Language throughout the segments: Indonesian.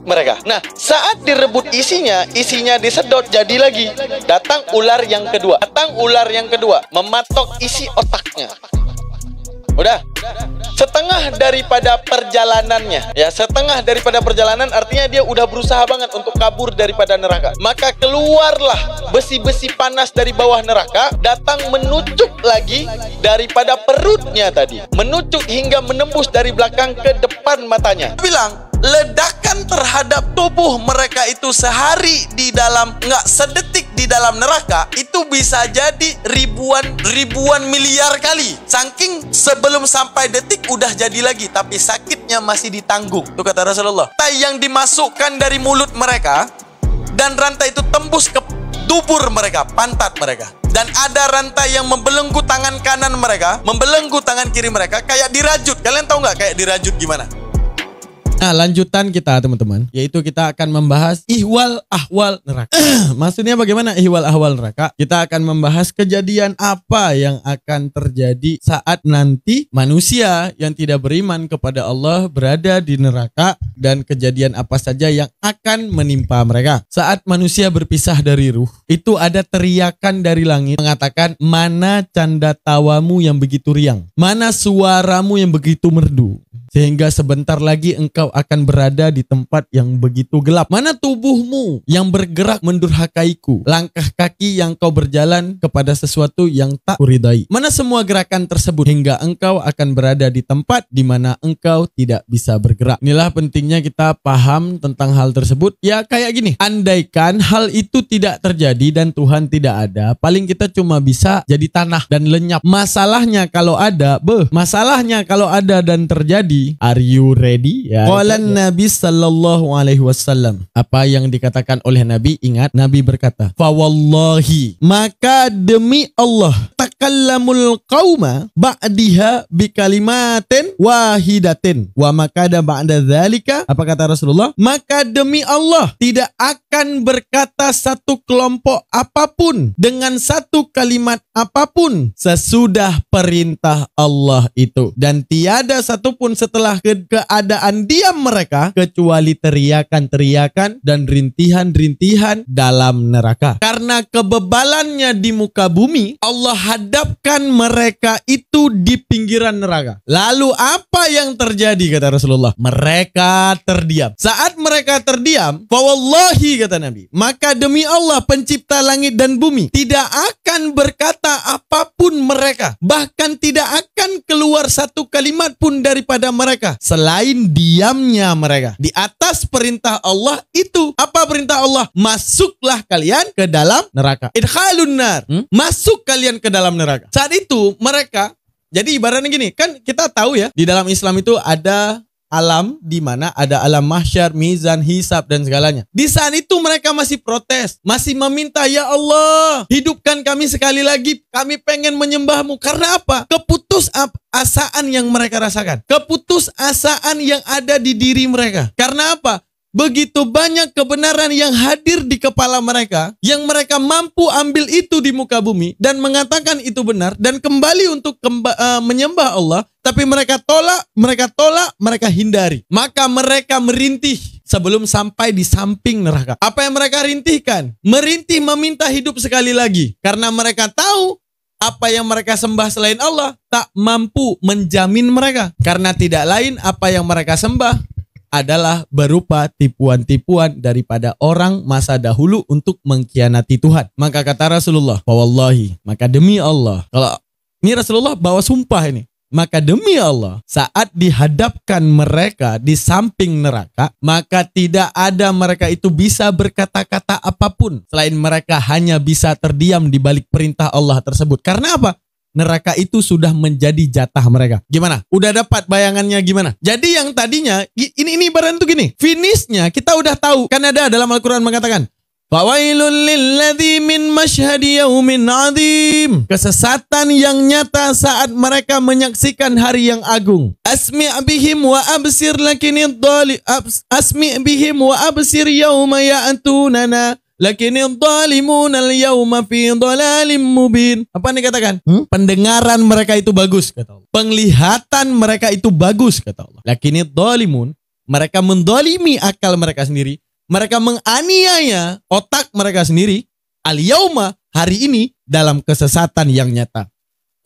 mereka. Nah, saat direbut isinya disedot, jadi lagi. Datang ular yang kedua, mematok isi otaknya. Udah, setengah daripada perjalanannya. Ya, setengah daripada perjalanan artinya dia udah berusaha banget untuk kabur daripada neraka. Maka keluarlah besi-besi panas dari bawah neraka, datang menucuk lagi daripada perutnya tadi. Menucuk hingga menembus dari belakang ke depan matanya. Bilang, ledakan terhadap tubuh mereka itu sehari di dalam, nggak sedetik di dalam neraka, itu bisa jadi ribuan miliar kali. Saking sebelum sampai detik udah jadi lagi, tapi sakitnya masih ditanggung. Itu kata Rasulullah. Rantai yang dimasukkan dari mulut mereka, dan rantai itu tembus ke dubur mereka, pantat mereka. Dan ada rantai yang membelenggu tangan kanan mereka, membelenggu tangan kiri mereka, kayak dirajut. Kalian tahu nggak kayak dirajut gimana? Nah, lanjutan kita teman-teman, yaitu kita akan membahas ihwal ahwal neraka. Maksudnya bagaimana ihwal ahwal neraka? Kita akan membahas kejadian apa yang akan terjadi saat nanti manusia yang tidak beriman kepada Allah berada di neraka, dan kejadian apa saja yang akan menimpa mereka. Saat manusia berpisah dari ruh, itu ada teriakan dari langit mengatakan, mana canda tawamu yang begitu riang, mana suaramu yang begitu merdu, sehingga sebentar lagi engkau akan berada di tempat yang begitu gelap. Mana tubuhmu yang bergerak mendurhakaiku, langkah kaki yang kau berjalan kepada sesuatu yang tak kuridai. Mana semua gerakan tersebut, hingga engkau akan berada di tempat di mana engkau tidak bisa bergerak. Inilah pentingnya kita paham tentang hal tersebut. Ya kayak gini, andaikan hal itu tidak terjadi dan Tuhan tidak ada, paling kita cuma bisa jadi tanah dan lenyap. Masalahnya kalau ada, masalahnya kalau ada dan terjadi, are you ready? Ya. Qala Nabi sallallahu alaihi wasallam. Apa yang dikatakan oleh Nabi? Ingat, Nabi berkata, fa wallahi, maka demi Allah, takallamul qauma ba'diha bi kalimatin wahidatin wa makada ba'da dzalika. Apa kata Rasulullah? Maka demi Allah, tidak akan berkata satu kelompok apapun dengan satu kalimat apapun sesudah perintah Allah itu, dan tiada satupun setelah keadaan diam mereka kecuali teriakan-teriakan dan rintihan-rintihan dalam neraka. Karena kebebalannya di muka bumi, Allah hadapkan mereka itu di pinggiran neraka. Lalu apa yang terjadi kata Rasulullah? Mereka terdiam. Saat mereka terdiam, fa wallahi kata Nabi, maka demi Allah pencipta langit dan bumi, tidak akan berkata apapun mereka, bahkan tidak akan keluar satu kalimat pun daripada mereka selain diamnya mereka di atas perintah Allah itu. Apa perintah Allah? Masuklah kalian ke dalam neraka. Idkhalun nar. Masuk kalian ke dalam neraka. Saat itu mereka, jadi ibaratnya gini, kan kita tahu ya, di dalam Islam itu ada alam di mana ada alam mahsyar, mizan, hisab dan segalanya. Di saat itu mereka masih protes, masih meminta, ya Allah, hidupkan kami sekali lagi, kami pengen menyembahmu. Karena apa? Keputusasaan yang mereka rasakan, keputusasaan yang ada di diri mereka. Karena apa? Begitu banyak kebenaran yang hadir di kepala mereka, yang mereka mampu ambil itu di muka bumi dan mengatakan itu benar dan kembali untuk menyembah Allah, tapi mereka tolak, mereka hindari. Maka mereka merintih sebelum sampai di samping neraka. Apa yang mereka rintihkan? Merintih meminta hidup sekali lagi, karena mereka tahu apa yang mereka sembah selain Allah tak mampu menjamin mereka, karena tidak lain apa yang mereka sembah adalah berupa tipuan-tipuan daripada orang masa dahulu untuk mengkhianati Tuhan. Maka kata Rasulullah, wallahi, maka demi Allah, kalau ini Rasulullah bawa sumpah ini, maka demi Allah, saat dihadapkan mereka di samping neraka, maka tidak ada mereka itu bisa berkata-kata apapun selain mereka hanya bisa terdiam di balik perintah Allah tersebut. Karena apa? Neraka itu sudah menjadi jatah mereka. Gimana? Udah dapat bayangannya gimana? Jadi yang tadinya, ini ibarat tuh gini, finishnya kita udah tahu. Kan ada dalam Al-Quran mengatakan, fawailul lilladzi min masyhadi yaumin adzim. Kesesatan yang nyata saat mereka menyaksikan hari yang agung. Asmi' bihim wa absir lakinid dhali asmi' bihim wa absir yauma ya'tunana lakinid dhalimuna al-yawma fi dhalalim mubin. Apa nih katakan? Pendengaran mereka itu bagus kata Allah. Penglihatan mereka itu bagus kata Allah. Lakinid dhalimun, mereka mendolimi akal mereka sendiri, mereka menganiaya otak mereka sendiri, al-yauma, hari ini, dalam kesesatan yang nyata.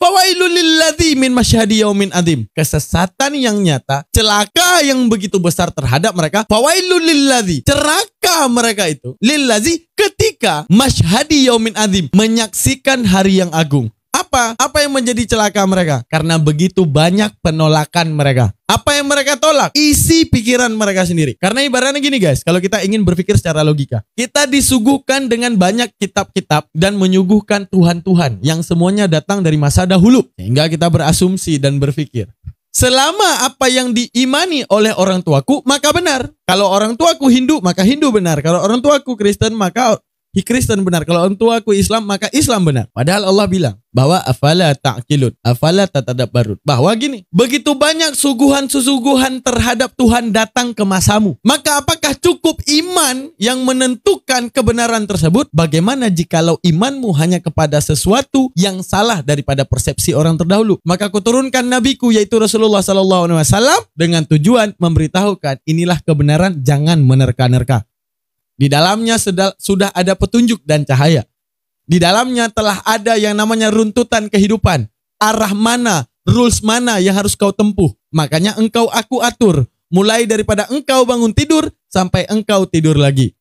Fawailul lilladzi min masyhadi yaumin adzim. Kesesatan yang nyata, celaka yang begitu besar terhadap mereka. Fawailul lilladzi, celaka mereka itu. Lilladzi, ketika masyhadi yaumin adzim, menyaksikan hari yang agung. Apa yang menjadi celaka mereka? Karena begitu banyak penolakan mereka. Apa yang mereka tolak? Isi pikiran mereka sendiri. Karena ibaratnya gini guys, kalau kita ingin berpikir secara logika, kita disuguhkan dengan banyak kitab-kitab dan menyuguhkan Tuhan-Tuhan yang semuanya datang dari masa dahulu. Sehingga kita berasumsi dan berpikir, selama apa yang diimani oleh orang tuaku, maka benar. Kalau orang tuaku Hindu, maka Hindu benar. Kalau orang tuaku Kristen, maka Kristen benar. Kalau orang tuaku Islam, maka Islam benar. Padahal Allah bilang bahwa afala ta'qilun, afala tatadabbarun. Bahwa gini, begitu banyak suguhan-suguhan terhadap Tuhan datang ke masamu. Maka apakah cukup iman yang menentukan kebenaran tersebut? Bagaimana jikalau imanmu hanya kepada sesuatu yang salah daripada persepsi orang terdahulu? Maka kuturunkan nabiku yaitu Rasulullah SAW dengan tujuan memberitahukan inilah kebenaran, jangan menerka-nerka. Di dalamnya sudah ada petunjuk dan cahaya. Di dalamnya telah ada yang namanya runtutan kehidupan. Arah mana, rules mana yang harus kau tempuh. Makanya engkau aku atur. Mulai daripada engkau bangun tidur sampai engkau tidur lagi.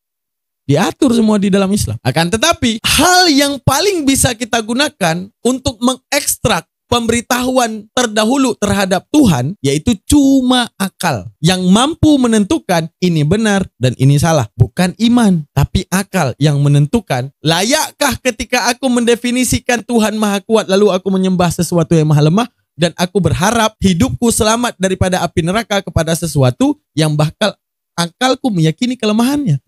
Diatur semua di dalam Islam. Akan tetapi, hal yang paling bisa kita gunakan untuk mengekstrak pemberitahuan terdahulu terhadap Tuhan, yaitu cuma akal yang mampu menentukan ini benar dan ini salah. Bukan iman, tapi akal yang menentukan layakkah ketika aku mendefinisikan Tuhan Maha Kuat lalu aku menyembah sesuatu yang maha lemah dan aku berharap hidupku selamat daripada api neraka kepada sesuatu yang bakal akalku meyakini kelemahannya.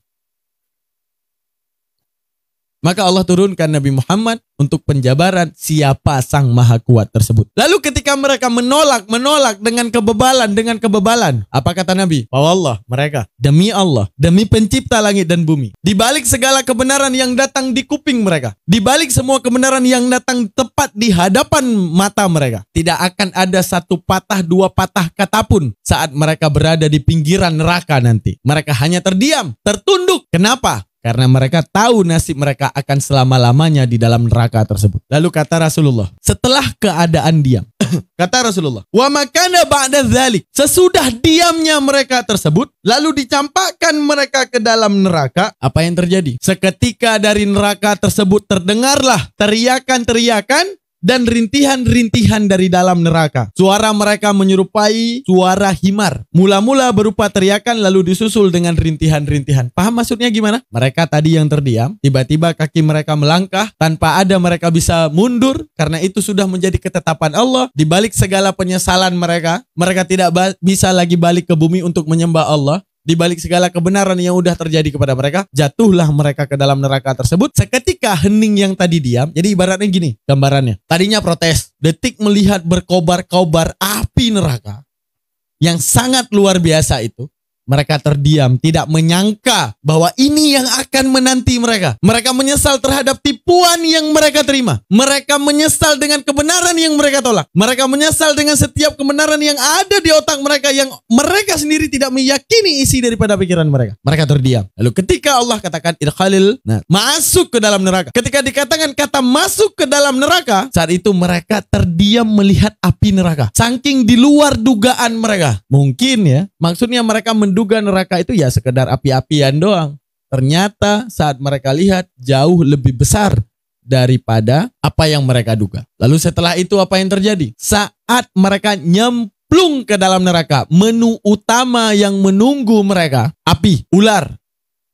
Maka Allah turunkan Nabi Muhammad untuk penjabaran siapa sang maha kuat tersebut. Lalu ketika mereka menolak dengan kebebalan. Apa kata Nabi? Wallah mereka, demi Allah, demi pencipta langit dan bumi. Di balik segala kebenaran yang datang di kuping mereka. Di balik semua kebenaran yang datang tepat di hadapan mata mereka. Tidak akan ada satu patah, dua patah kata pun saat mereka berada di pinggiran neraka nanti. Mereka hanya terdiam, tertunduk. Kenapa? Karena mereka tahu nasib mereka akan selama-lamanya di dalam neraka tersebut. Lalu kata Rasulullah, setelah keadaan diam, kata Rasulullah, wa makana ba'da dzalik, sesudah diamnya mereka tersebut, lalu dicampakkan mereka ke dalam neraka, apa yang terjadi? Seketika dari neraka tersebut terdengarlah teriakan-teriakan dan rintihan-rintihan dari dalam neraka. Suara mereka menyerupai suara himar. Mula-mula berupa teriakan lalu disusul dengan rintihan-rintihan. Paham maksudnya gimana? Mereka tadi yang terdiam, tiba-tiba kaki mereka melangkah tanpa ada mereka bisa mundur karena itu sudah menjadi ketetapan Allah. Di balik segala penyesalan mereka tidak bisa lagi balik ke bumi untuk menyembah Allah. Di balik segala kebenaran yang udah terjadi kepada mereka, jatuhlah mereka ke dalam neraka tersebut. Seketika hening yang tadi diam. Jadi ibaratnya gini gambarannya. Tadinya protes, detik melihat berkobar-kobar api neraka yang sangat luar biasa itu. Mereka terdiam, tidak menyangka bahwa ini yang akan menanti mereka. Mereka menyesal terhadap tipuan yang mereka terima. Mereka menyesal dengan kebenaran yang mereka tolak. Mereka menyesal dengan setiap kebenaran yang ada di otak mereka yang mereka sendiri tidak meyakini isi daripada pikiran mereka. Mereka terdiam. Lalu ketika Allah katakan idkhalil, masuk ke dalam neraka. Ketika dikatakan kata masuk ke dalam neraka, saat itu mereka terdiam melihat api neraka. Saking di luar dugaan mereka. Mungkin ya, maksudnya mereka menduga neraka itu ya sekedar api-apian doang. Ternyata saat mereka lihat jauh lebih besar daripada apa yang mereka duga. Lalu setelah itu apa yang terjadi? Saat mereka nyemplung ke dalam neraka, menu utama yang menunggu mereka, api, ular,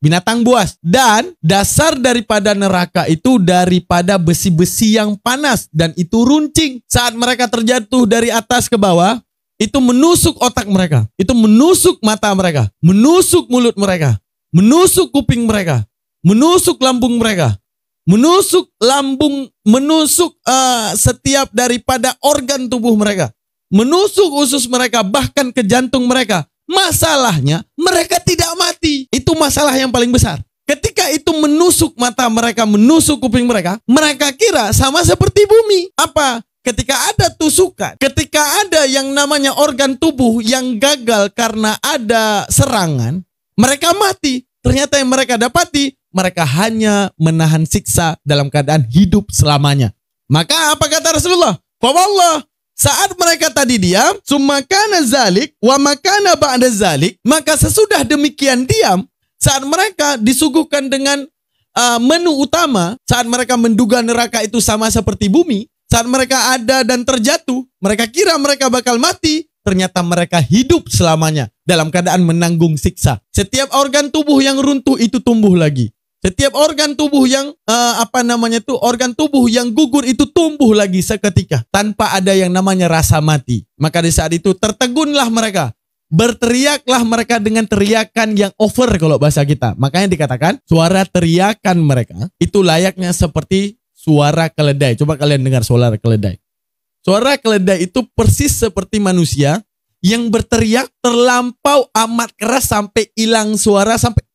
binatang buas. Dan dasar daripada neraka itu daripada besi-besi yang panas dan itu runcing. Saat mereka terjatuh dari atas ke bawah, itu menusuk otak mereka, itu menusuk mata mereka, menusuk mulut mereka, menusuk kuping mereka, menusuk lambung mereka, menusuk setiap daripada organ tubuh mereka, menusuk usus mereka, bahkan ke jantung mereka. Masalahnya mereka tidak mati. Itu masalah yang paling besar. Ketika itu menusuk mata mereka, menusuk kuping mereka, mereka kira sama seperti bumi. Apa? ketika ada tusukan, ketika ada yang namanya organ tubuh yang gagal karena ada serangan, mereka mati. Ternyata yang mereka dapati, mereka hanya menahan siksa dalam keadaan hidup selamanya. Maka apa kata Rasulullah? Fawallah, saat mereka tadi diam, summa kana zalik wa makana ba'da zalik, maka sesudah demikian diam, saat mereka disuguhkan dengan menu utama, saat mereka menduga neraka itu sama seperti bumi, saat mereka ada dan terjatuh, mereka kira mereka bakal mati, ternyata mereka hidup selamanya dalam keadaan menanggung siksa. Setiap organ tubuh yang runtuh itu tumbuh lagi. Setiap organ tubuh yang organ tubuh yang gugur itu tumbuh lagi seketika tanpa ada yang namanya rasa mati. Maka di saat itu tertegunlah mereka. Berteriaklah mereka dengan teriakan yang over kalau bahasa kita. Makanya dikatakan suara teriakan mereka itu layaknya seperti suara keledai. Coba kalian dengar suara keledai. Suara keledai itu persis seperti manusia yang berteriak terlampau amat keras sampai hilang suara, sampai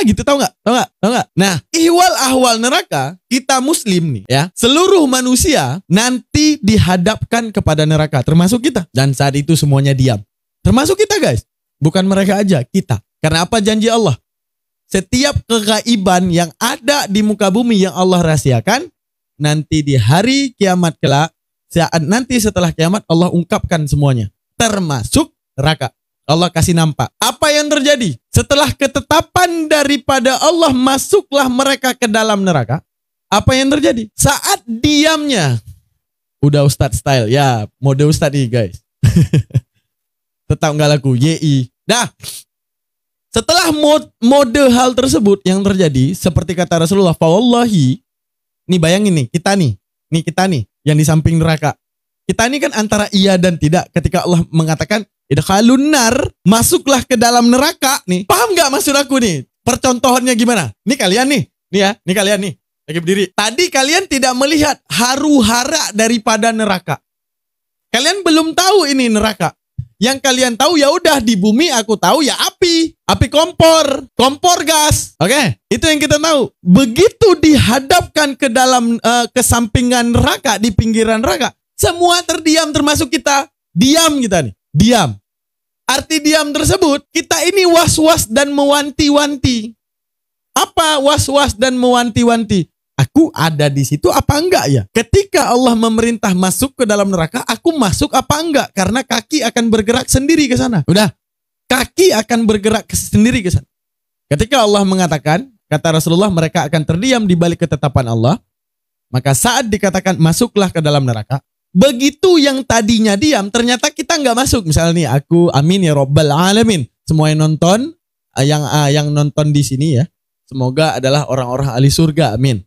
gitu, tahu nggak? Tahu nggak? Nah, ihwal ahwal neraka kita muslim nih ya, seluruh manusia nanti dihadapkan kepada neraka, termasuk kita. Dan saat itu semuanya diam, termasuk kita guys, bukan mereka aja, kita. Karena apa janji Allah? Setiap kegaiban yang ada di muka bumi yang Allah rahasiakan, nanti di hari kiamat kelak, saat nanti setelah kiamat Allah ungkapkan semuanya, termasuk neraka. Allah kasih nampak. Apa yang terjadi? Setelah ketetapan daripada Allah masuklah mereka ke dalam neraka, apa yang terjadi? Saat diamnya, udah Ustadz style, ya mode Ustadz nih guys. Tetap nggak laku, YI. Nah, setelah mode hal tersebut yang terjadi, seperti kata Rasulullah, fawallahi, nih bayangin nih, kita nih yang di samping neraka. Kita ini kan antara iya dan tidak ketika Allah mengatakan idkhalun nar, masuklah ke dalam neraka nih. Paham nggak maksud aku nih? Percontohannya gimana? Nih kalian nih kalian nih lagi berdiri. Tadi kalian tidak melihat haru-hara daripada neraka. Kalian belum tahu ini neraka. Yang kalian tahu ya udah di bumi aku tahu ya api kompor gas. Oke, itu yang kita tahu. Begitu dihadapkan ke dalam kesampingan neraka, di pinggiran neraka, semua terdiam termasuk kita. Diam kita nih, diam. Arti diam tersebut, kita ini was-was dan mewanti-wanti. Apa was-was dan mewanti-wanti? Aku ada di situ apa enggak ya? Ketika Allah memerintah masuk ke dalam neraka, aku masuk apa enggak? Karena kaki akan bergerak sendiri ke sana. Udah, kaki akan bergerak sendiri ke sana. Ketika Allah mengatakan, kata Rasulullah, mereka akan terdiam di balik ketetapan Allah. Maka saat dikatakan masuklah ke dalam neraka, begitu yang tadinya diam, ternyata kita enggak masuk. Misalnya nih, aku amin ya Rabbal Alamin. Semua yang nonton, yang nonton di sini ya, semoga adalah orang-orang ahli surga, amin.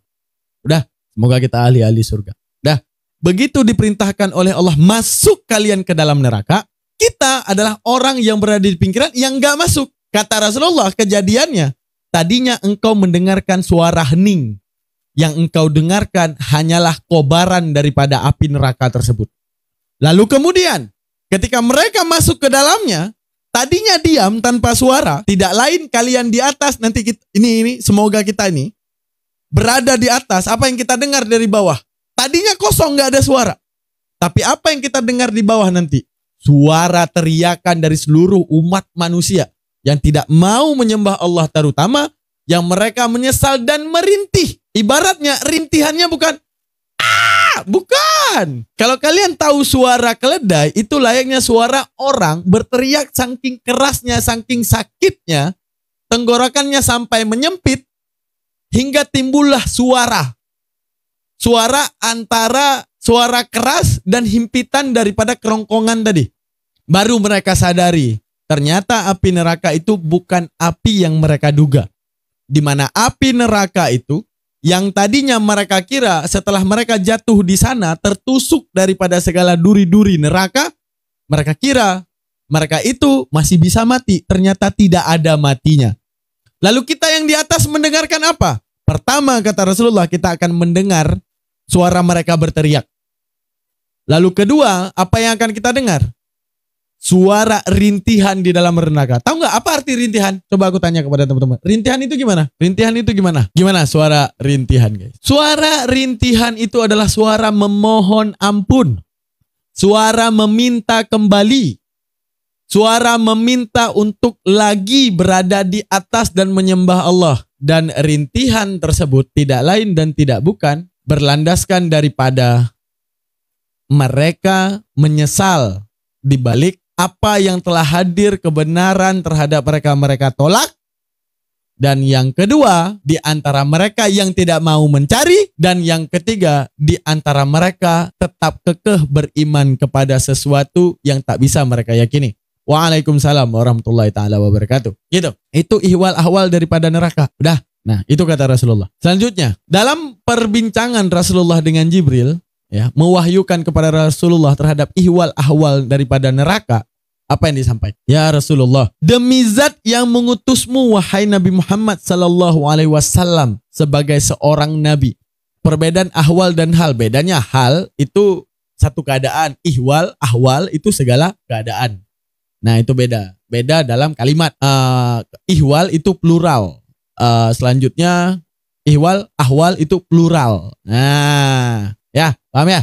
Udah, semoga kita ahli-ahli surga. Udah, begitu diperintahkan oleh Allah masuk kalian ke dalam neraka, kita adalah orang yang berada di pinggiran yang gak masuk. Kata Rasulullah, kejadiannya, tadinya engkau mendengarkan suara hening. Yang engkau dengarkan hanyalah kobaran daripada api neraka tersebut. Lalu kemudian, ketika mereka masuk ke dalamnya, tadinya diam tanpa suara, tidak lain kalian di atas, nanti kita, ini semoga kita ini, berada di atas, apa yang kita dengar dari bawah? Tadinya kosong, gak ada suara. Tapi apa yang kita dengar di bawah nanti? Suara teriakan dari seluruh umat manusia yang tidak mau menyembah Allah, terutama yang mereka menyesal dan merintih. Ibaratnya rintihannya bukan bukan. Kalau kalian tahu suara keledai, itu layaknya suara orang berteriak saking kerasnya, saking sakitnya, tenggorokannya sampai menyempit, hingga timbullah suara antara suara keras dan himpitan daripada kerongkongan tadi. Baru mereka sadari, ternyata api neraka itu bukan api yang mereka duga. Di mana api neraka itu, yang tadinya mereka kira setelah mereka jatuh di sana, tertusuk daripada segala duri-duri neraka, mereka kira mereka itu masih bisa mati. Ternyata tidak ada matinya. Lalu kita yang di atas mendengarkan apa? Pertama, kata Rasulullah, kita akan mendengar suara mereka berteriak. Lalu kedua, apa yang akan kita dengar? suara rintihan di dalam neraka. Tahu nggak apa arti rintihan? Coba aku tanya kepada teman-teman. Rintihan itu gimana? Rintihan itu gimana? Gimana suara rintihan, guys? Suara rintihan itu adalah suara memohon ampun. Suara meminta kembali. Suara meminta untuk lagi berada di atas dan menyembah Allah. Dan rintihan tersebut tidak lain dan tidak bukan berlandaskan daripada mereka menyesal di balik apa yang telah hadir kebenaran terhadap mereka tolak. Dan yang kedua, di antara mereka yang tidak mau mencari. Dan yang ketiga, di antara mereka tetap kekeh beriman kepada sesuatu yang tak bisa mereka yakini. Waalaikumsalam warahmatullahi ta'ala wabarakatuh. Gitu. Itu ihwal ahwal daripada neraka. Udah. Nah, itu kata Rasulullah. Selanjutnya, dalam perbincangan Rasulullah dengan Jibril, ya, mewahyukan kepada Rasulullah terhadap ihwal ahwal daripada neraka, apa yang disampaikan? Ya Rasulullah, demi zat yang mengutusmu wahai Nabi Muhammad sallallahu alaihi wasallam sebagai seorang nabi. Perbedaan ahwal dan hal, bedanya hal itu satu keadaan, ihwal ahwal itu segala keadaan. Nah, itu beda. Beda dalam kalimat. Ihwal itu plural. Selanjutnya ihwal ahwal itu plural. Nah, ya, paham ya?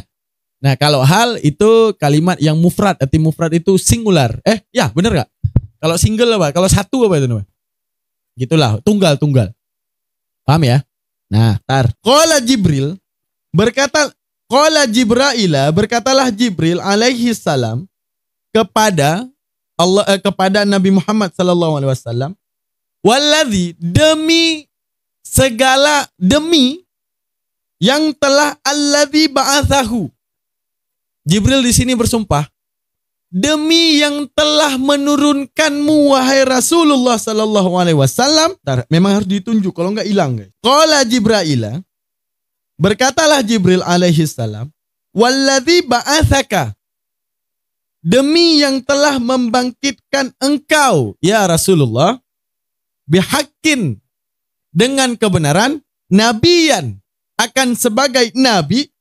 Nah, kalau hal itu kalimat yang mufrad, arti mufrad itu singular. Ya, bener gak? Kalau single apa? Kalau satu apa itu namanya? Gitulah, tunggal. Paham ya? Nah, qala Jibril qala Jibraila, berkatalah Jibril alaihi salam kepada Nabi Muhammad sallallahu alaihi wasallam, walladzi, demi yang telah alladzi ba'atsahu. Jibril di sini bersumpah, demi yang telah menurunkanmu wahai Rasulullah sallallahu alaihi wasallam. Memang harus ditunjuk, kalau enggak hilang, guys. Qala Jibraila, berkatalah Jibril alaihi salam, walladzi ba'atsaka, demi yang telah membangkitkan engkau ya Rasulullah, bihaqqin, dengan kebenaran, nabiyan, akan sebagai nabi,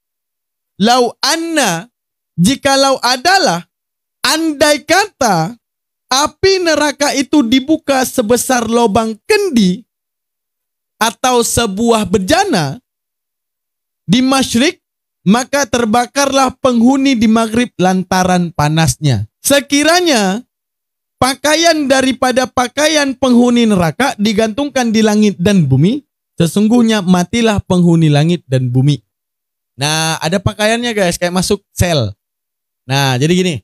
lau anna, jikalau adalah, andai kata api neraka itu dibuka sebesar lubang kendi atau sebuah bejana di masyrik, maka terbakarlah penghuni di maghrib lantaran panasnya. Sekiranya pakaian daripada pakaian penghuni neraka digantungkan di langit dan bumi, sesungguhnya matilah penghuni langit dan bumi. Nah, ada pakaiannya, guys, kayak masuk sel. Nah, jadi gini.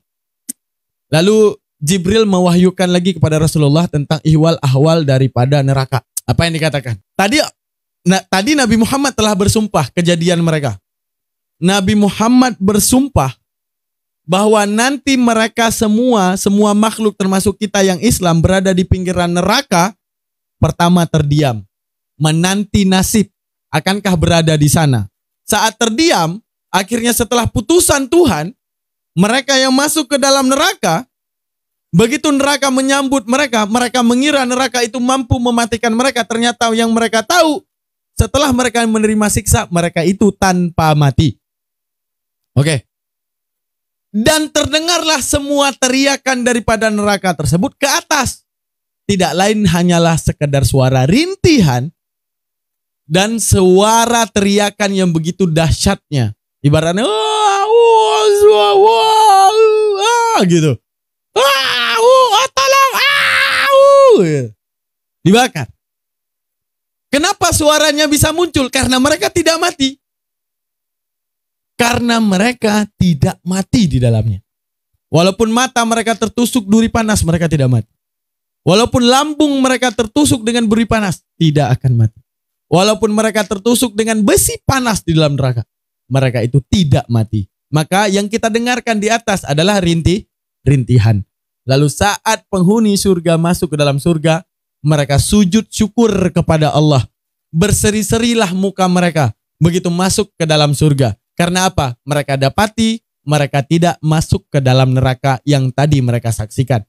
Lalu Jibril mewahyukan lagi kepada Rasulullah tentang ihwal ahwal daripada neraka. Apa yang dikatakan? Tadi Nabi Muhammad telah bersumpah kejadian mereka. Nabi Muhammad bersumpah bahwa nanti mereka semua makhluk termasuk kita yang Islam berada di pinggiran neraka. Pertama terdiam, menanti nasib, akankah berada di sana. Saat terdiam, akhirnya setelah putusan Tuhan, mereka yang masuk ke dalam neraka, begitu neraka menyambut mereka, mereka mengira neraka itu mampu mematikan mereka. Ternyata yang mereka tahu, setelah mereka menerima siksa, mereka itu tanpa mati. Oke. Dan terdengarlah semua teriakan daripada neraka tersebut ke atas. Tidak lain hanyalah sekedar suara rintihan dan suara teriakan yang begitu dahsyatnya. Ibaratnya gitu. Tolong, dibakar. Kenapa suaranya bisa muncul? Karena mereka tidak mati. Karena mereka tidak mati di dalamnya. Walaupun mata mereka tertusuk duri panas, mereka tidak mati. Walaupun lambung mereka tertusuk dengan duri panas, tidak akan mati. Walaupun mereka tertusuk dengan besi panas di dalam neraka, mereka itu tidak mati. Maka yang kita dengarkan di atas adalah rintihan. Lalu saat penghuni surga masuk ke dalam surga, mereka sujud syukur kepada Allah. Berseri-serilah muka mereka begitu masuk ke dalam surga. Karena apa? Mereka dapati mereka tidak masuk ke dalam neraka yang tadi mereka saksikan.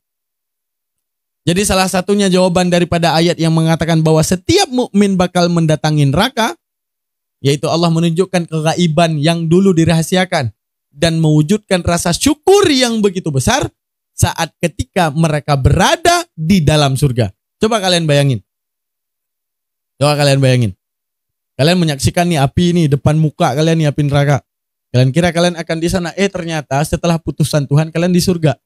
Jadi salah satunya jawaban daripada ayat yang mengatakan bahwa setiap mukmin bakal mendatangi neraka, yaitu Allah menunjukkan kegaiban yang dulu dirahasiakan dan mewujudkan rasa syukur yang begitu besar, saat ketika mereka berada di dalam surga. Coba kalian bayangin. Kalian menyaksikan nih api ini depan muka kalian nih, api neraka. Kalian kira kalian akan di sana, ternyata setelah putusan Tuhan kalian di surga.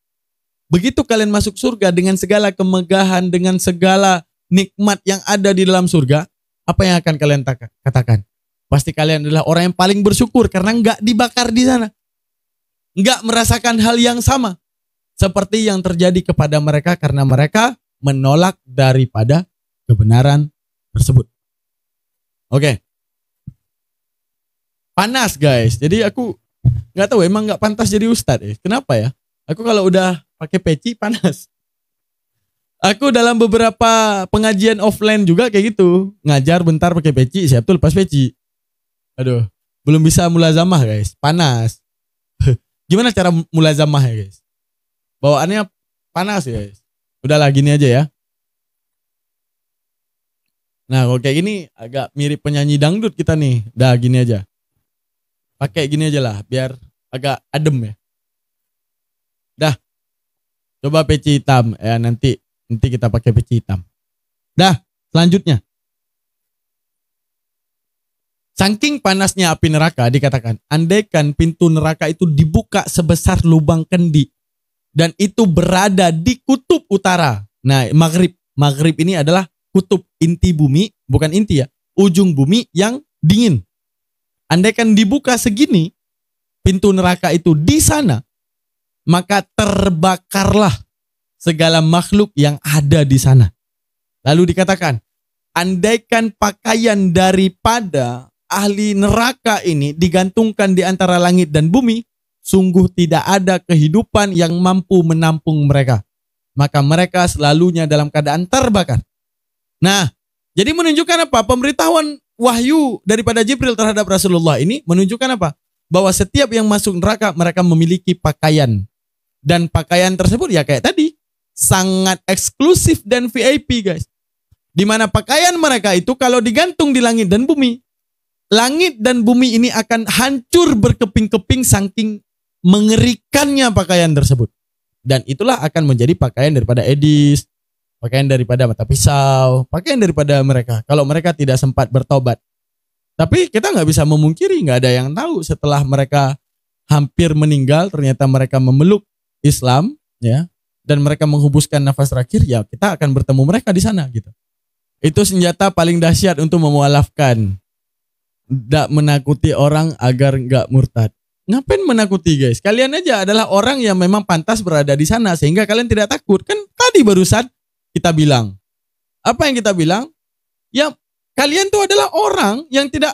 Begitu kalian masuk surga dengan segala kemegahan, dengan segala nikmat yang ada di dalam surga, apa yang akan kalian katakan? Pasti kalian adalah orang yang paling bersyukur karena nggak dibakar di sana. Nggak merasakan hal yang sama seperti yang terjadi kepada mereka karena mereka menolak daripada kebenaran tersebut. Oke. Panas guys. Jadi aku nggak tahu, emang nggak pantas jadi ustadz. Kenapa ya? Aku kalau udah pakai peci panas. Aku dalam beberapa pengajian offline juga kayak gitu. Ngajar bentar pakai peci, siap tuh lepas peci. Aduh, belum bisa mulazamah guys. Panas. Gimana cara mulazamah ya guys? Bawaannya panas guys. Udahlah gini aja ya. Nah kalau kayak gini agak mirip penyanyi dangdut kita nih. Dah gini aja. Pakai gini aja lah biar agak adem ya. Dah. Coba peci hitam ya, nanti kita pakai peci hitam. Dah, selanjutnya. Saking panasnya api neraka dikatakan, andaikan pintu neraka itu dibuka sebesar lubang kendi dan itu berada di kutub utara. Nah, maghrib. Maghrib ini adalah kutub inti bumi, bukan inti ya, ujung bumi yang dingin. Andaikan dibuka segini pintu neraka itu di sana, maka terbakarlah segala makhluk yang ada di sana. Lalu dikatakan, andaikan pakaian daripada ahli neraka ini digantungkan di antara langit dan bumi, sungguh tidak ada kehidupan yang mampu menampung mereka. Maka mereka selalunya dalam keadaan terbakar. Nah, jadi menunjukkan apa? Pemberitahuan wahyu daripada Jibril terhadap Rasulullah ini menunjukkan apa? Bahwa setiap yang masuk neraka mereka memiliki pakaian. Dan pakaian tersebut ya kayak tadi, sangat eksklusif dan VIP guys. Dimana pakaian mereka itu kalau digantung di langit dan bumi, langit dan bumi ini akan hancur berkeping-keping saking mengerikannya pakaian tersebut. Dan itulah akan menjadi pakaian daripada Edis, pakaian daripada mata pisau, pakaian daripada mereka. Kalau mereka tidak sempat bertobat. Tapi kita nggak bisa memungkiri, nggak ada yang tahu setelah mereka hampir meninggal, ternyata mereka memeluk Islam, ya, dan mereka menghembuskan nafas terakhir, ya kita akan bertemu mereka di sana, gitu. Itu senjata paling dahsyat untuk memualafkan. Tidak menakuti orang agar nggak murtad. Ngapain menakuti guys? Kalian aja adalah orang yang memang pantas berada di sana sehingga kalian tidak takut. Kan tadi barusan kita bilang. Apa yang kita bilang? Ya kalian tuh adalah orang yang tidak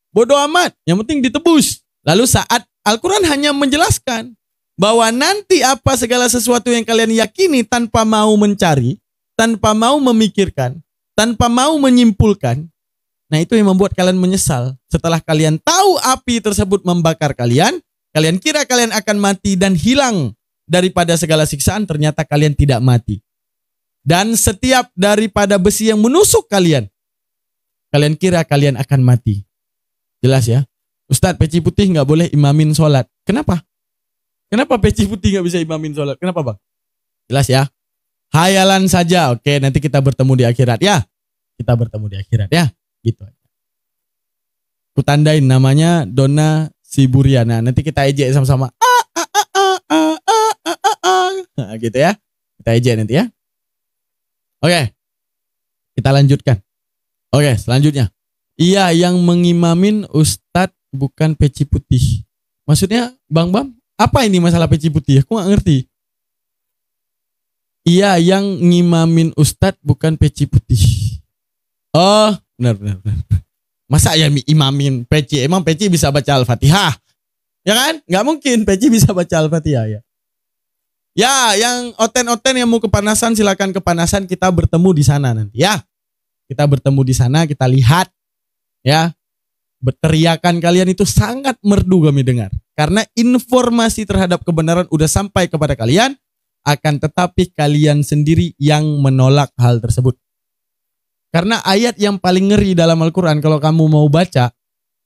bodoh amat. Yang penting ditebus. Lalu saat Al-Quran hanya menjelaskan bahwa nanti apa segala sesuatu yang kalian yakini tanpa mau mencari, tanpa mau memikirkan, tanpa mau menyimpulkan. Nah itu yang membuat kalian menyesal. Setelah kalian tahu api tersebut membakar kalian kira kalian akan mati dan hilang daripada segala siksaan, ternyata kalian tidak mati. Dan setiap daripada besi yang menusuk kalian kira kalian akan mati. Jelas ya? Ustadz, peci putih nggak boleh imamin sholat. Kenapa? Kenapa peci putih nggak bisa imamin sholat? Kenapa bang? Jelas ya? Hayalan saja. Oke, nanti kita bertemu di akhirat ya. Kita bertemu di akhirat ya. Gitu aja. Ku tandain namanya Donna Siburiana. Nanti kita ejek sama-sama. Nah, gitu ya. Kita ejek nanti ya. Oke. Kita lanjutkan. Oke, selanjutnya. Iya, yang mengimamin Ustadz bukan peci putih. Maksudnya, Bang Bam, apa ini masalah peci putih? Aku gak ngerti. Iya, yang ngimamin Ustadz bukan peci putih. Oh, benar. Masa ya imamin peci? Emang peci bisa baca Al-Fatihah? Ya kan? Gak mungkin peci bisa baca Al-Fatihah ya. Ya, yang oten-oten yang mau kepanasan silakan kepanasan, kita bertemu di sana nanti ya. Kita bertemu di sana, kita lihat ya. Berteriakan kalian itu sangat merdu kami dengar. Karena informasi terhadap kebenaran udah sampai kepada kalian, akan tetapi kalian sendiri yang menolak hal tersebut. Karena ayat yang paling ngeri dalam Al-Quran kalau kamu mau baca,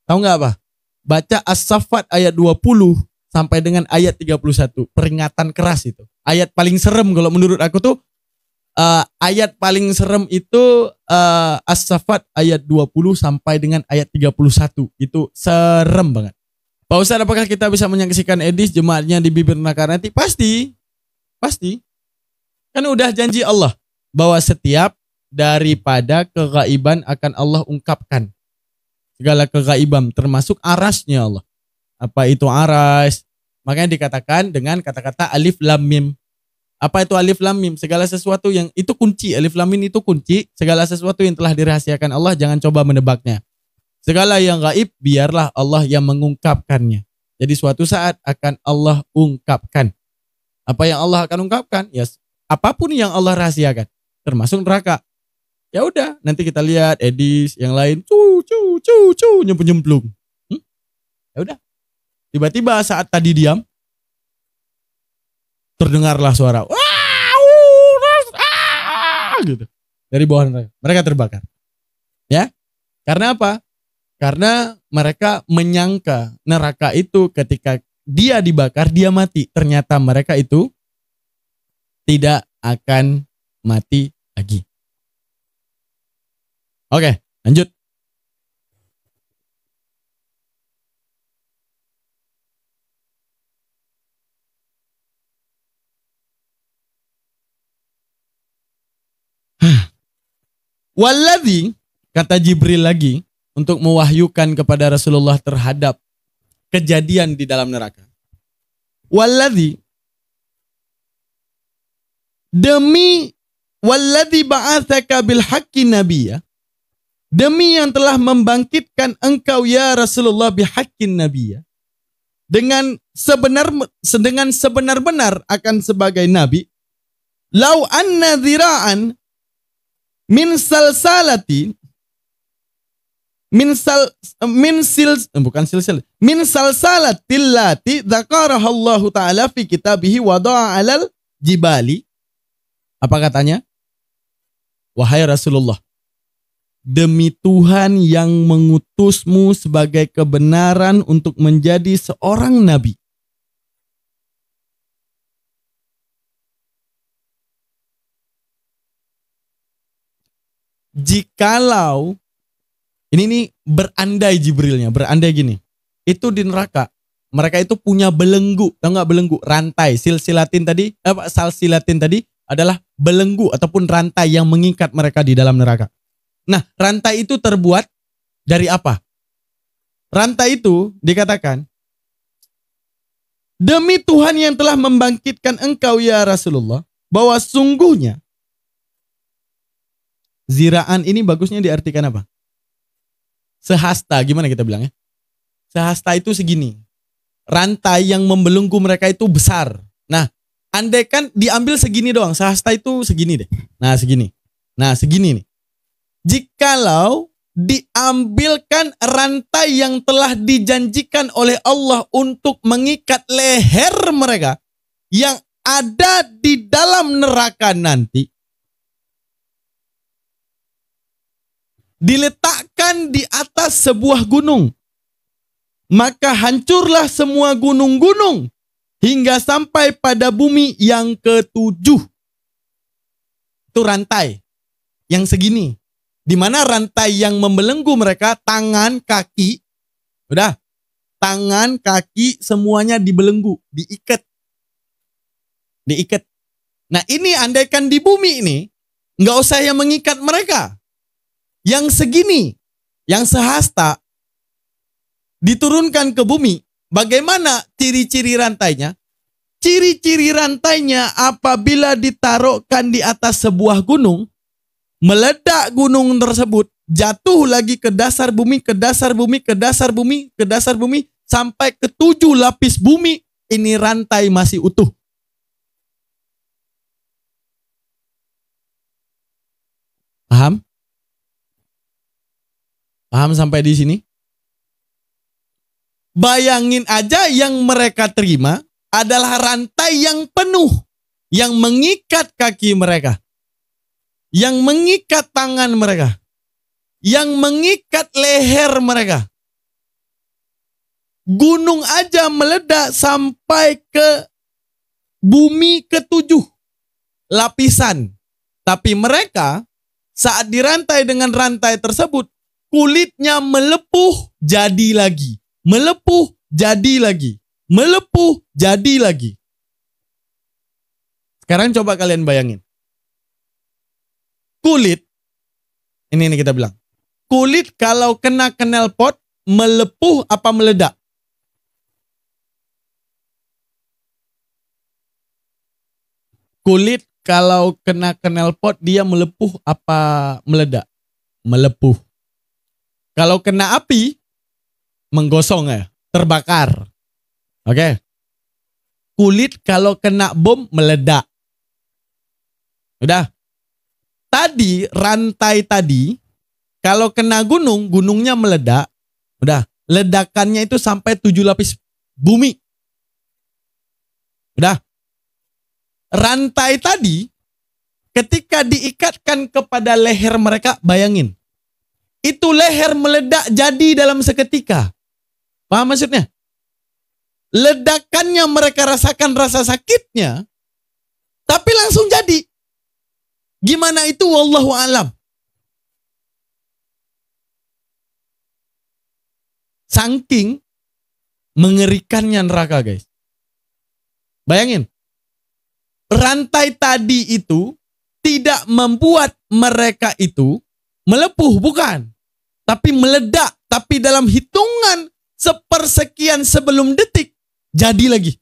tahu nggak apa? Baca As-Saffat ayat 20 sampai dengan ayat 31, peringatan keras itu. Ayat paling serem kalau menurut aku tuh ayat paling serem itu As-Saffat ayat 20 sampai dengan ayat 31. Itu serem banget. Pak Ustadz, apakah kita bisa menyaksikan Edis jemaatnya di bibir neraka nanti? Pasti. Kan udah janji Allah bahwa setiap daripada kegaiban akan Allah ungkapkan. Segala kegaiban termasuk arasnya Allah. Apa itu aras? Makanya dikatakan dengan kata-kata alif lam mim. Apa itu alif lam mim? Segala sesuatu yang itu kunci. Alif lam mim itu kunci. Segala sesuatu yang telah dirahasiakan Allah jangan coba menebaknya. Segala yang gaib biarlah Allah yang mengungkapkannya. Jadi suatu saat akan Allah ungkapkan. Apa yang Allah akan ungkapkan? Ya apapun yang Allah rahasiakan, termasuk neraka. Ya udah, nanti kita lihat Edis yang lain nyemplung. Ya udah. Tiba-tiba saat tadi diam, terdengarlah suara gitu dari bawah neraka. Mereka terbakar. Ya. Karena apa? Karena mereka menyangka neraka itu ketika dia dibakar dia mati. Ternyata mereka itu tidak akan mati lagi. Oke, lanjut. Walladzi, kata Jibril lagi untuk mewahyukan kepada Rasulullah terhadap kejadian di dalam neraka. Walladzi, demi walladzi ba'atsaka bil haqqi nabiyya, demi yang telah membangkitkan engkau ya Rasulullah bihaqqin nabiyya, dengan sebenar-benar akan sebagai nabi. Lau anna dzira'an min salsalati min salsalatil lati dzakaraha Allah taala fi kitabihi wada'a 'alal jibali. Apa katanya? Wahai Rasulullah, demi Tuhan yang mengutusmu sebagai kebenaran untuk menjadi seorang nabi. Jikalau ini berandai Jibrilnya, berandai gini. Itu di neraka, mereka itu punya belenggu, tahu nggak belenggu? Rantai, salsilatin tadi adalah belenggu ataupun rantai yang mengikat mereka di dalam neraka. Nah, rantai itu terbuat dari apa? Rantai itu dikatakan, demi Tuhan yang telah membangkitkan engkau ya Rasulullah, bahwa sungguhnya ziraan ini bagusnya diartikan apa? Sehasta, gimana kita bilangnya? Sehasta itu segini. Rantai yang membelenggu mereka itu besar. Nah, andai kan diambil segini doang, sehasta itu segini deh. Nah, segini. Nah, segini nih. Jikalau diambilkan rantai yang telah dijanjikan oleh Allah untuk mengikat leher mereka yang ada di dalam neraka nanti, diletakkan di atas sebuah gunung, maka hancurlah semua gunung-gunung hingga sampai pada bumi yang ketujuh. Itu rantai yang segini, di mana rantai yang membelenggu mereka tangan, kaki, udah tangan, kaki semuanya dibelenggu, diikat. Nah ini andaikan di bumi ini, nggak usah yang mengikat mereka. Yang segini, yang sehasta, diturunkan ke bumi. Bagaimana ciri-ciri rantainya? Ciri-ciri rantainya apabila ditaruhkan di atas sebuah gunung, meledak gunung tersebut, jatuh lagi ke dasar bumi, sampai ke 7 lapis bumi, ini rantai masih utuh. Paham? Paham sampai di sini? Bayangin aja yang mereka terima adalah rantai yang penuh, yang mengikat kaki mereka, yang mengikat tangan mereka, yang mengikat leher mereka. Gunung aja meledak sampai ke bumi ketujuh lapisan. Tapi mereka saat dirantai dengan rantai tersebut, kulitnya melepuh jadi lagi. Melepuh jadi lagi. Melepuh jadi lagi. Sekarang coba kalian bayangin. Kulit, ini kita bilang. Kulit kalau kena knalpot, melepuh apa meledak? Kulit kalau kena knalpot dia melepuh apa meledak? Melepuh. Kalau kena api, menggosong ya, terbakar. Oke. Kulit kalau kena bom meledak. Udah. Tadi rantai tadi kalau kena gunung, gunungnya meledak. Udah, ledakannya itu sampai 7 lapis bumi. Udah. Rantai tadi ketika diikatkan kepada leher mereka, bayangin. Itu leher meledak jadi dalam seketika. Paham maksudnya? Ledakannya mereka rasakan rasa sakitnya, tapi langsung jadi. Gimana itu? Wallahu a'lam. Saking mengerikannya neraka, guys. Bayangin. Rantai tadi itu tidak membuat mereka itu melepuh, bukan. Tapi meledak. Tapi dalam hitungan sepersekian sebelum detik, jadi lagi.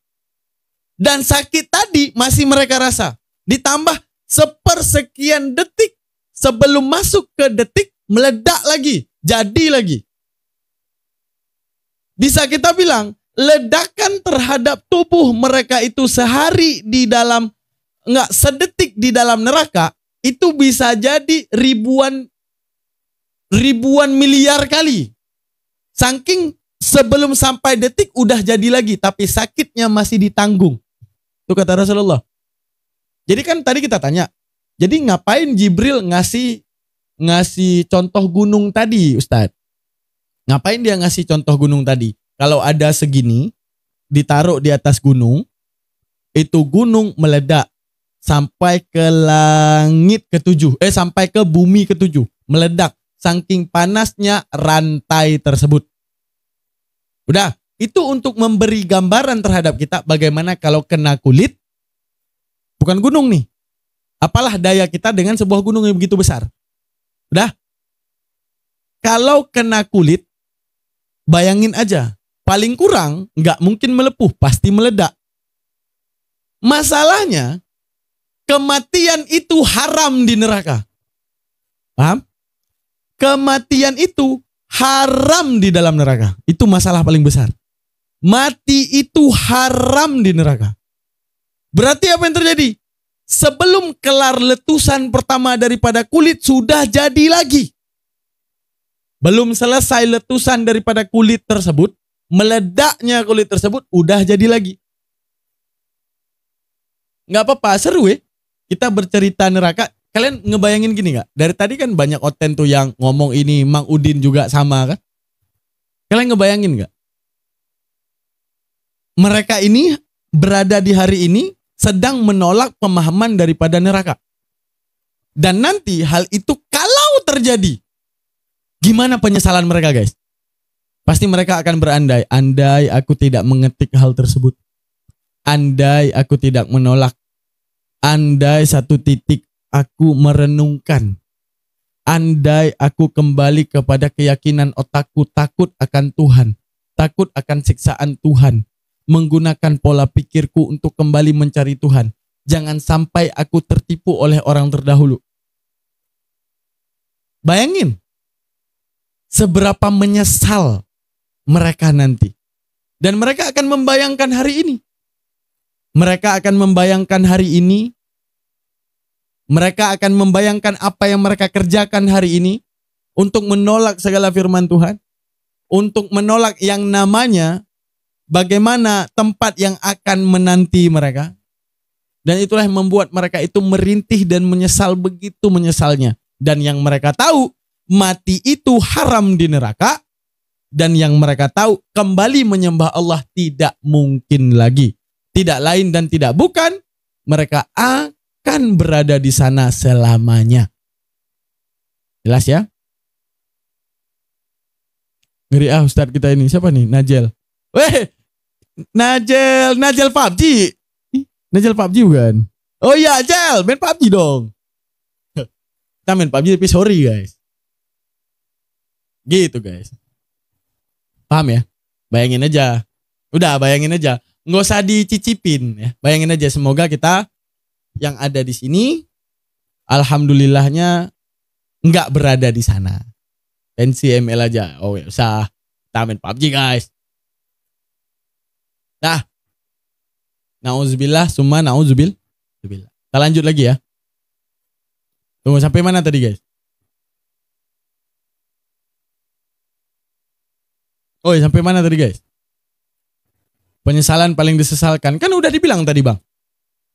Dan sakit tadi masih mereka rasa. Ditambah sepersekian detik sebelum masuk ke detik, meledak lagi. Jadi lagi. Bisa kita bilang, ledakan terhadap tubuh mereka itu sehari di dalam, sedetik di dalam neraka, itu bisa jadi ribuan miliar kali. Saking sebelum sampai detik udah jadi lagi, tapi sakitnya masih ditanggung. Itu kata Rasulullah. Jadi kan tadi kita tanya, jadi ngapain Jibril ngasih contoh gunung tadi, Ustadz? Ngapain dia ngasih contoh gunung tadi? Kalau ada segini, ditaruh di atas gunung, itu gunung meledak sampai ke langit ketujuh, sampai ke bumi ketujuh, meledak. Saking panasnya rantai tersebut. Udah, itu untuk memberi gambaran terhadap kita bagaimana kalau kena kulit, bukan gunung nih. Apalah daya kita dengan sebuah gunung yang begitu besar. Udah. Kalau kena kulit, bayangin aja. Paling kurang nggak mungkin melepuh, pasti meledak. Masalahnya, kematian itu haram di neraka. Paham? Kematian itu haram di dalam neraka. Itu masalah paling besar. Mati itu haram di neraka. Berarti apa yang terjadi? Sebelum kelar letusan pertama daripada kulit, sudah jadi lagi. Belum selesai letusan daripada kulit tersebut, meledaknya kulit tersebut, udah jadi lagi. Nggak apa-apa, seru ya. Kita bercerita neraka. Kalian ngebayangin gini gak? Dari tadi kan banyak oten tuh yang ngomong ini, Mang Udin juga sama kan? Kalian ngebayangin gak? Mereka ini berada di hari ini sedang menolak pemahaman daripada neraka. Dan nanti hal itu kalau terjadi, gimana penyesalan mereka, guys? Pasti mereka akan berandai, andai aku tidak mengetik hal tersebut. Andai aku tidak menolak. Andai satu titik aku merenungkan. Andai aku kembali kepada keyakinan otakku, takut akan Tuhan, takut akan siksaan Tuhan, menggunakan pola pikirku untuk kembali mencari Tuhan. Jangan sampai aku tertipu oleh orang terdahulu. Bayangin seberapa menyesal mereka nanti. Dan mereka akan membayangkan hari ini. Mereka akan membayangkan hari ini. Mereka akan membayangkan apa yang mereka kerjakan hari ini untuk menolak segala firman Tuhan, untuk menolak yang namanya bagaimana tempat yang akan menanti mereka. Dan itulah yang membuat mereka itu merintih dan menyesal, begitu menyesalnya. Dan yang mereka tahu, mati itu haram di neraka. Dan yang mereka tahu, kembali menyembah Allah tidak mungkin lagi. tidak lain dan tidak bukan, mereka akan berada di sana selamanya. Jelas ya? Ngeri Ustadz kita ini. Siapa nih? Najel. Weh, Najel PUBG. Najel PUBG bukan? Oh iya, Jel, main PUBG dong. Kita main PUBG tapi sorry guys. Gitu guys. Paham ya? Bayangin aja. Udah bayangin aja. Nggak usah dicicipin ya. Bayangin aja, semoga kita yang ada di sini alhamdulillahnya nggak berada di sana. Pensi ML aja. Oh ya usah. Kita main PUBG guys. Nah. Nauzubillah summa nauzubillah. Kita lanjut lagi ya. Tunggu sampai mana tadi guys? Oh ya, sampai mana tadi guys? Penyesalan paling disesalkan. Kan udah dibilang tadi bang.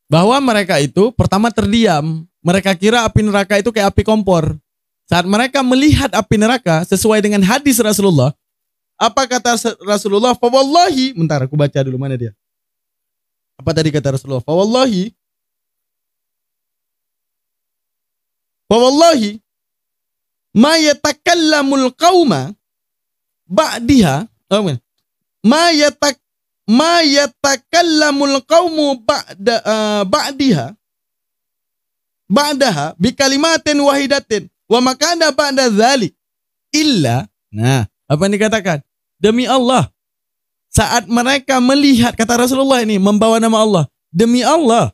Bahwa mereka itu pertama terdiam. Mereka kira api neraka itu kayak api kompor. Saat mereka melihat api neraka sesuai dengan hadis Rasulullah. Apa kata Rasulullah? Fawallahi. Bentar aku baca dulu, mana dia? Apa tadi kata Rasulullah? Fawallahi. Fawallahi. Ma yatakallamul qawma ba'diha. Ma yatakallamul qawmu ba'daha bi kalimatin wahidatin wa makana ba'da dzalik illa. Nah, apa yang dikatakan? Demi Allah, saat mereka melihat, kata Rasulullah ini membawa nama Allah, demi Allah,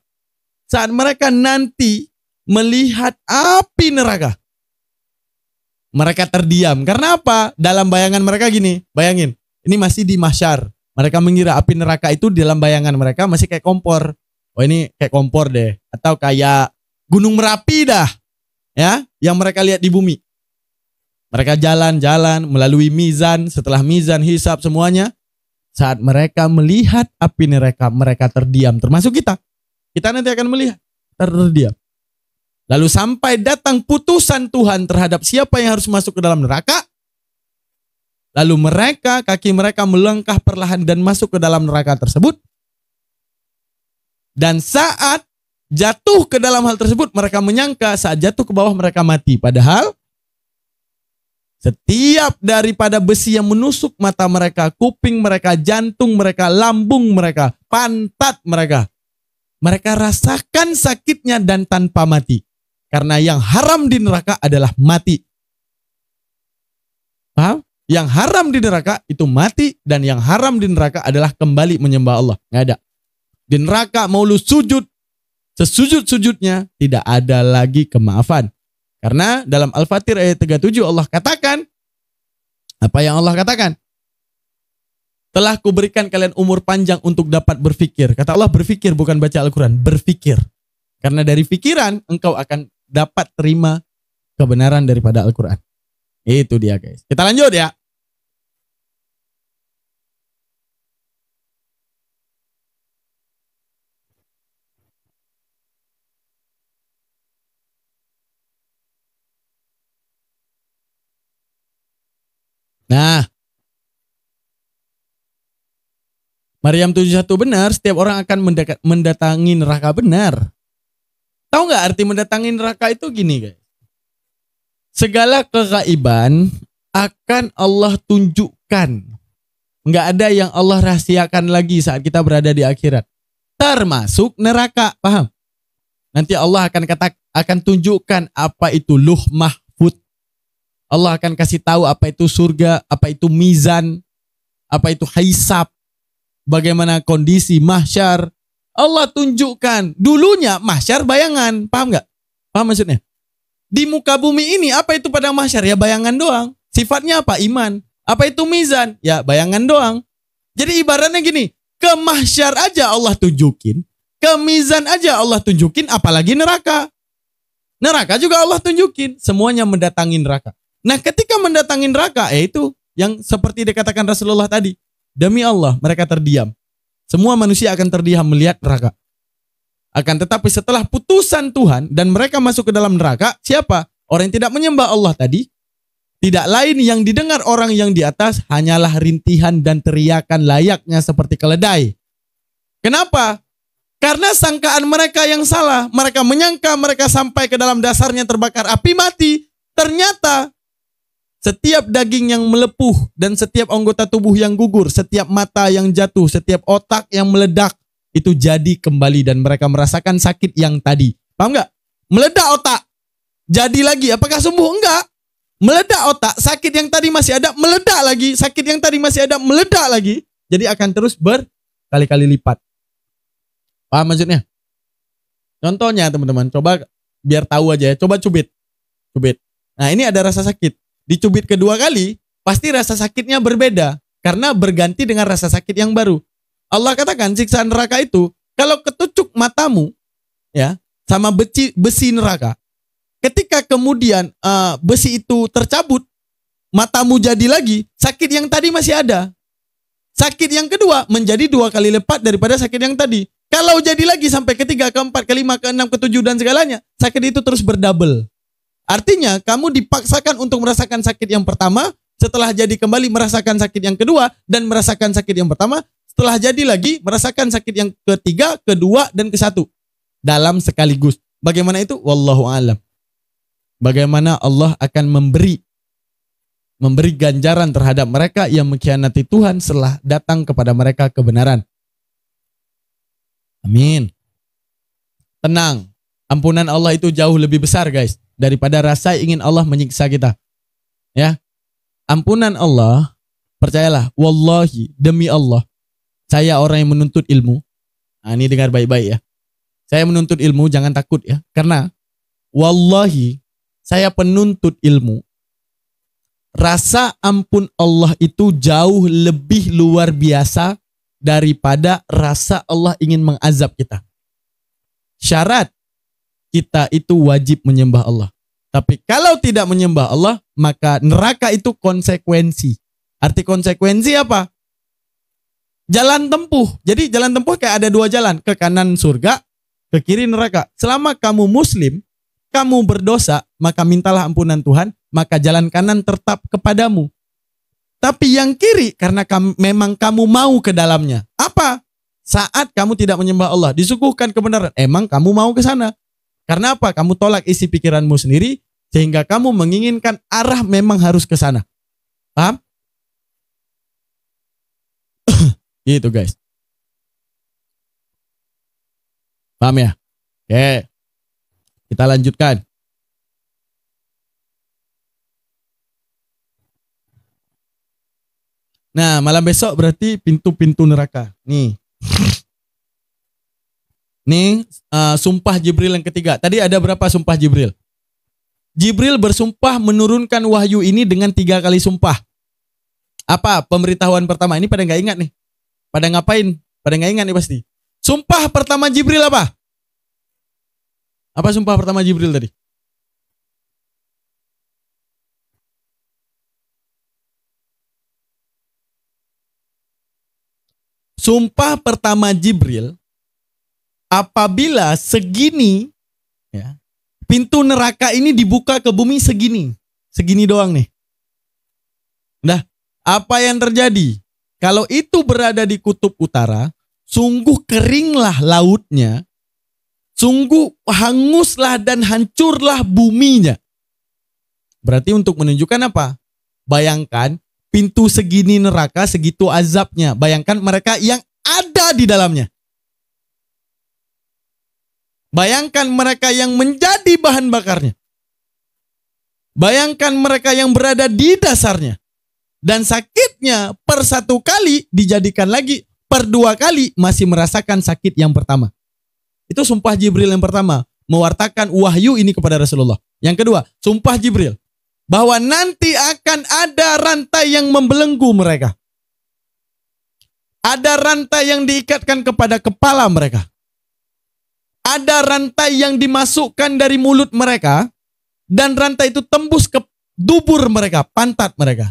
saat mereka nanti melihat api neraka, mereka terdiam. Karena apa? Dalam bayangan mereka gini, bayangin, ini masih di mahsyar. Mereka mengira api neraka itu dalam bayangan mereka masih kayak kompor. Oh ini kayak kompor deh. Atau kayak Gunung Merapi dah. Ya, yang mereka lihat di bumi. Mereka jalan-jalan melalui mizan. Setelah mizan, hisab semuanya. Saat mereka melihat api neraka, mereka terdiam. Termasuk kita. Kita nanti akan melihat. Terdiam. Lalu sampai datang putusan Tuhan terhadap siapa yang harus masuk ke dalam neraka. Lalu kaki mereka melangkah perlahan dan masuk ke dalam neraka tersebut. Dan saat jatuh ke dalam hal tersebut, mereka menyangka saat jatuh ke bawah mereka mati. Padahal setiap daripada besi yang menusuk mata mereka, kuping mereka, jantung mereka, lambung mereka, pantat mereka, mereka rasakan sakitnya dan tanpa mati. Karena yang haram di neraka adalah mati. Paham? Yang haram di neraka itu mati, dan yang haram di neraka adalah kembali menyembah Allah. Nggak ada. Di neraka mau lu sujud, sesujud-sujudnya tidak ada lagi kemaafan. Karena dalam Al-Fatir ayat 37 Allah katakan, apa yang Allah katakan? Telah kuberikan kalian umur panjang untuk dapat berfikir. Kata Allah berfikir, bukan baca Al-Quran, berfikir. Karena dari fikiran engkau akan dapat terima kebenaran daripada Al-Quran. Itu dia guys. Kita lanjut ya. Nah, Maryam 71 benar, setiap orang akan mendatangi neraka, benar. Tahu nggak arti mendatangi neraka itu gini guys. Segala kegaiban akan Allah tunjukkan. Nggak ada yang Allah rahasiakan lagi saat kita berada di akhirat. Termasuk neraka, paham? Nanti Allah akan tunjukkan apa itu luh mahfud. Allah akan kasih tahu apa itu surga, apa itu mizan, apa itu hisab, bagaimana kondisi mahsyar. Allah tunjukkan. Dulunya mahsyar bayangan, paham nggak? Paham maksudnya? Di muka bumi ini apa itu padang mahsyar? Ya bayangan doang. Sifatnya apa? Iman. Apa itu mizan? Ya bayangan doang. Jadi ibaratnya gini, ke mahsyar aja Allah tunjukin, ke mizan aja Allah tunjukin, apalagi neraka. Neraka juga Allah tunjukin, semuanya mendatangi neraka. Nah ketika mendatangi neraka, itu yang seperti dikatakan Rasulullah tadi. Demi Allah mereka terdiam. Semua manusia akan terdiam melihat neraka. Akan tetapi setelah putusan Tuhan dan mereka masuk ke dalam neraka, siapa? Orang yang tidak menyembah Allah tadi. Tidak lain yang didengar orang yang di atas hanyalah rintihan dan teriakan layaknya seperti keledai. Kenapa? Karena sangkaan mereka yang salah. Mereka menyangka mereka sampai ke dalam dasarnya terbakar api mati. Ternyata setiap daging yang melepuh dan setiap anggota tubuh yang gugur, setiap mata yang jatuh, setiap otak yang meledak, itu jadi kembali dan mereka merasakan sakit yang tadi. Paham nggak? Meledak otak, jadi lagi. Apakah sembuh? Enggak. Meledak otak, sakit yang tadi masih ada, meledak lagi. Sakit yang tadi masih ada, meledak lagi. Jadi akan terus berkali-kali lipat. Paham maksudnya? Contohnya teman-teman, coba biar tahu aja ya. Coba cubit. Nah ini ada rasa sakit. Dicubit kedua kali, pasti rasa sakitnya berbeda. Karena berganti dengan rasa sakit yang baru. Allah katakan siksa neraka itu, kalau ketucuk matamu, ya, sama besi neraka. Ketika kemudian besi itu tercabut, matamu jadi lagi, sakit yang tadi masih ada. Sakit yang kedua menjadi 2 kali lipat daripada sakit yang tadi. Kalau jadi lagi sampai ketiga, keempat, kelima, keenam, ketujuh dan segalanya, sakit itu terus berdouble. Artinya kamu dipaksakan untuk merasakan sakit yang pertama, setelah jadi kembali merasakan sakit yang kedua, dan merasakan sakit yang pertama, setelah jadi lagi merasakan sakit yang ketiga, kedua, dan ke-1. Dalam sekaligus. Bagaimana itu? Wallahu a'lam. Bagaimana Allah akan memberi ganjaran terhadap mereka yang mengkhianati Tuhan setelah datang kepada mereka kebenaran. Amin. Tenang. Ampunan Allah itu jauh lebih besar guys, daripada rasa ingin Allah menyiksa kita. Ya. Ampunan Allah, percayalah, wallahi, demi Allah, saya orang yang menuntut ilmu. Nah, ini dengar baik-baik ya. Saya menuntut ilmu, jangan takut ya. Karena wallahi, saya penuntut ilmu. Rasa ampun Allah itu jauh lebih luar biasa daripada rasa Allah ingin mengazab kita. Syarat kita itu wajib menyembah Allah. Tapi kalau tidak menyembah Allah, maka neraka itu konsekuensi. Arti konsekuensi apa? Jalan tempuh. Jadi jalan tempuh kayak ada 2 jalan. Ke kanan surga, ke kiri neraka. Selama kamu muslim, kamu berdosa, maka mintalah ampunan Tuhan, maka jalan kanan tetap kepadamu. Tapi yang kiri, karena memang kamu mau ke dalamnya. Apa? Saat kamu tidak menyembah Allah, disuguhkan kebenaran, emang kamu mau ke sana. Karena apa? Kamu tolak isi pikiranmu sendiri, sehingga kamu menginginkan arah memang harus ke sana. Paham? Gitu guys. Paham ya? Oke. Kita lanjutkan. Nah, malam besok berarti pintu-pintu neraka. Nih. Nih, sumpah Jibril yang ketiga. Tadi ada berapa sumpah Jibril? Jibril bersumpah menurunkan wahyu ini dengan 3 kali sumpah. Apa pemberitahuan pertama? Ini pada nggak ingat nih. Pada ngapain? Pada nggak ingat nih pasti. Sumpah pertama Jibril apa? Apa sumpah pertama Jibril tadi? Sumpah pertama Jibril, apabila segini, ya, pintu neraka ini dibuka ke bumi segini doang nih. Nah, apa yang terjadi? Kalau itu berada di kutub utara, sungguh keringlah lautnya, sungguh hanguslah dan hancurlah buminya. Berarti untuk menunjukkan apa? Bayangkan, pintu segini neraka, segitu azabnya. Bayangkan mereka yang ada di dalamnya. Bayangkan mereka yang menjadi bahan bakarnya. Bayangkan mereka yang berada di dasarnya. Dan sakitnya per 1 kali dijadikan lagi per 2 kali masih merasakan sakit yang pertama. Itu sumpah Jibril yang pertama. Mewartakan wahyu ini kepada Rasulullah. Yang kedua, sumpah Jibril. Bahwa nanti akan ada rantai yang membelenggu mereka. Ada rantai yang diikatkan kepada kepala mereka. Ada rantai yang dimasukkan dari mulut mereka. Dan rantai itu tembus ke dubur mereka, pantat mereka.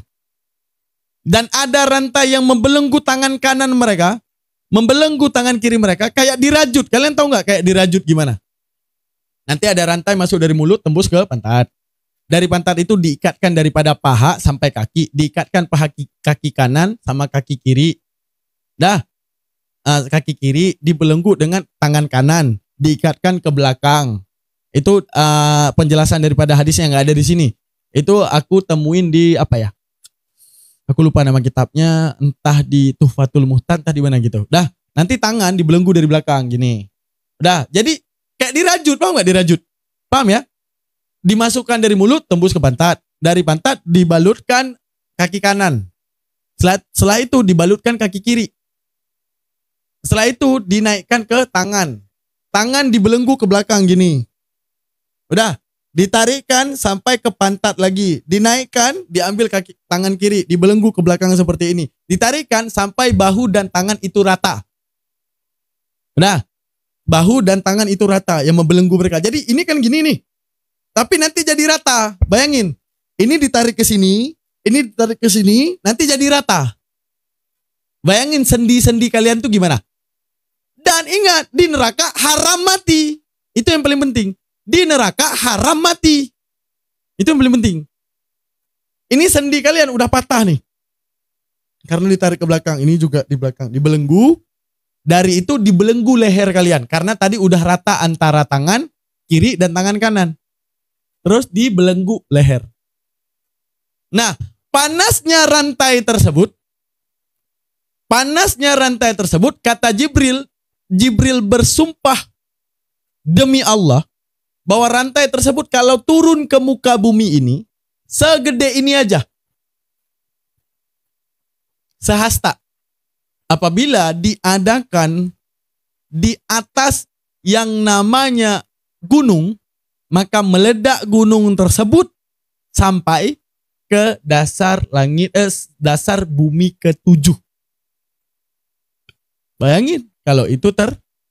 Dan ada rantai yang membelenggu tangan kanan mereka. Membelenggu tangan kiri mereka kayak dirajut. Kalian tahu nggak kayak dirajut gimana? Nanti ada rantai masuk dari mulut tembus ke pantat. Dari pantat itu diikatkan daripada paha sampai kaki. Diikatkan paha kaki kanan sama kaki kiri. Dah. kaki kiri dibelenggu dengan tangan kanan, diikatkan ke belakang. Itu penjelasan daripada hadis yang nggak ada di sini. Itu aku temuin di apa ya? Aku lupa nama kitabnya, entah di Tuhfatul Muhtan, entah di mana gitu. Dah, nanti tangan dibelenggu dari belakang gini. Udah, jadi kayak dirajut, paham nggak dirajut? Paham ya? Dimasukkan dari mulut, tembus ke pantat. Dari pantat dibalutkan kaki kanan. Setelah itu dibalutkan kaki kiri. Setelah itu dinaikkan ke tangan. Tangan dibelenggu ke belakang gini. Udah, ditarikkan sampai ke pantat lagi. Dinaikkan, diambil kaki tangan kiri, dibelenggu ke belakang seperti ini. Ditarikkan sampai bahu dan tangan itu rata. Udah, bahu dan tangan itu rata yang membelenggu mereka. Jadi ini kan gini nih. Tapi nanti jadi rata. Bayangin, ini ditarik ke sini, ini ditarik ke sini, nanti jadi rata. Bayangin sendi-sendi kalian tuh gimana? Dan ingat, di neraka haram mati. Itu yang paling penting. Di neraka haram mati. Itu yang paling penting. Ini sendi kalian udah patah nih. Karena ditarik ke belakang. Ini juga di belakang. Dibelenggu. Dari itu dibelenggu leher kalian. Karena tadi udah rata antara tangan kiri dan tangan kanan. Terus dibelenggu leher. Nah, panasnya rantai tersebut, kata Jibril bersumpah demi Allah, bahwa rantai tersebut kalau turun ke muka bumi ini, segede ini aja. Sehasta. Apabila diadakan di atas yang namanya gunung, maka meledak gunung tersebut sampai ke dasar dasar bumi ke-7. Bayangin kalau itu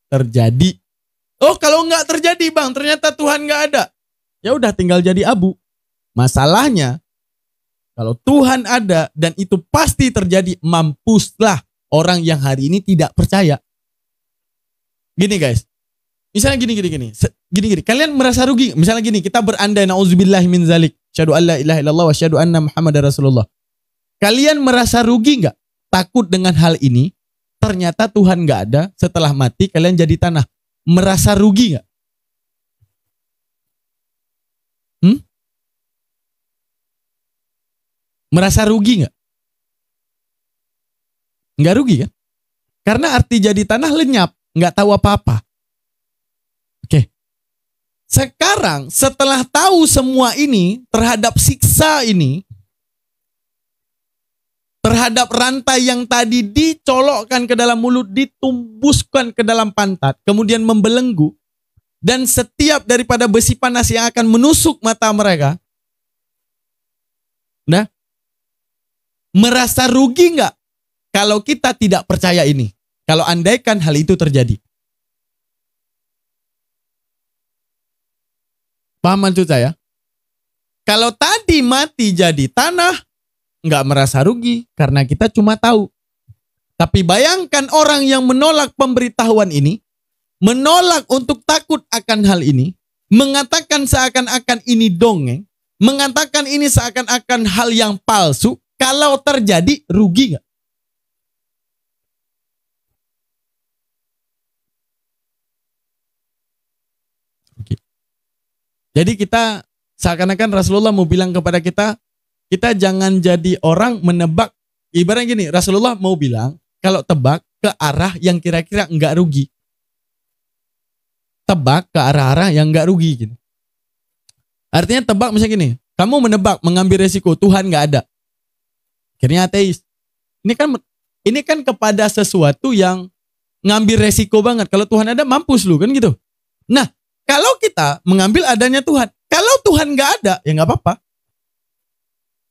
terjadi. Oh, kalau nggak terjadi bang, ternyata Tuhan nggak ada. Ya udah tinggal jadi abu. Masalahnya, kalau Tuhan ada dan itu pasti terjadi, mampuslah orang yang hari ini tidak percaya. Gini guys. Misalnya gini. Kalian merasa rugi? Misalnya gini, kita berandai nauzubillahi min zalik. Asyhadu an la ilaha illallah wa asyhadu anna Muhammadar Rasulullah. Kalian merasa rugi enggak? Takut dengan hal ini? Ternyata Tuhan enggak ada, setelah mati kalian jadi tanah. Merasa rugi enggak? Merasa rugi enggak? Enggak rugi kan? Karena arti jadi tanah lenyap, enggak tahu apa-apa. Sekarang setelah tahu semua ini, terhadap siksa ini, terhadap rantai yang tadi dicolokkan ke dalam mulut, ditumbuskan ke dalam pantat, kemudian membelenggu, dan setiap daripada besi panas yang akan menusuk mata mereka, nah, merasa rugi nggak kalau kita tidak percaya ini? Kalau andaikan hal itu terjadi. Paham maksud saya? Kalau tadi mati jadi tanah, nggak merasa rugi karena kita cuma tahu. Tapi bayangkan orang yang menolak pemberitahuan ini, menolak untuk takut akan hal ini, mengatakan seakan-akan ini dongeng, mengatakan ini seakan-akan hal yang palsu. Kalau terjadi, rugi nggak? Jadi kita seakan-akan Rasulullah mau bilang kepada kita, kita jangan jadi orang menebak. Ibaratnya gini, Rasulullah mau bilang, kalau tebak ke arah yang kira-kira enggak rugi. Tebak ke arah-arah yang enggak rugi. Gitu. Artinya tebak misalnya gini, kamu menebak, mengambil resiko, Tuhan enggak ada. Akhirnya ateis. Ini kan kepada sesuatu yang ngambil resiko banget. Kalau Tuhan ada, mampus lu kan gitu. Nah, kalau kita mengambil adanya Tuhan, kalau Tuhan nggak ada, ya nggak apa-apa.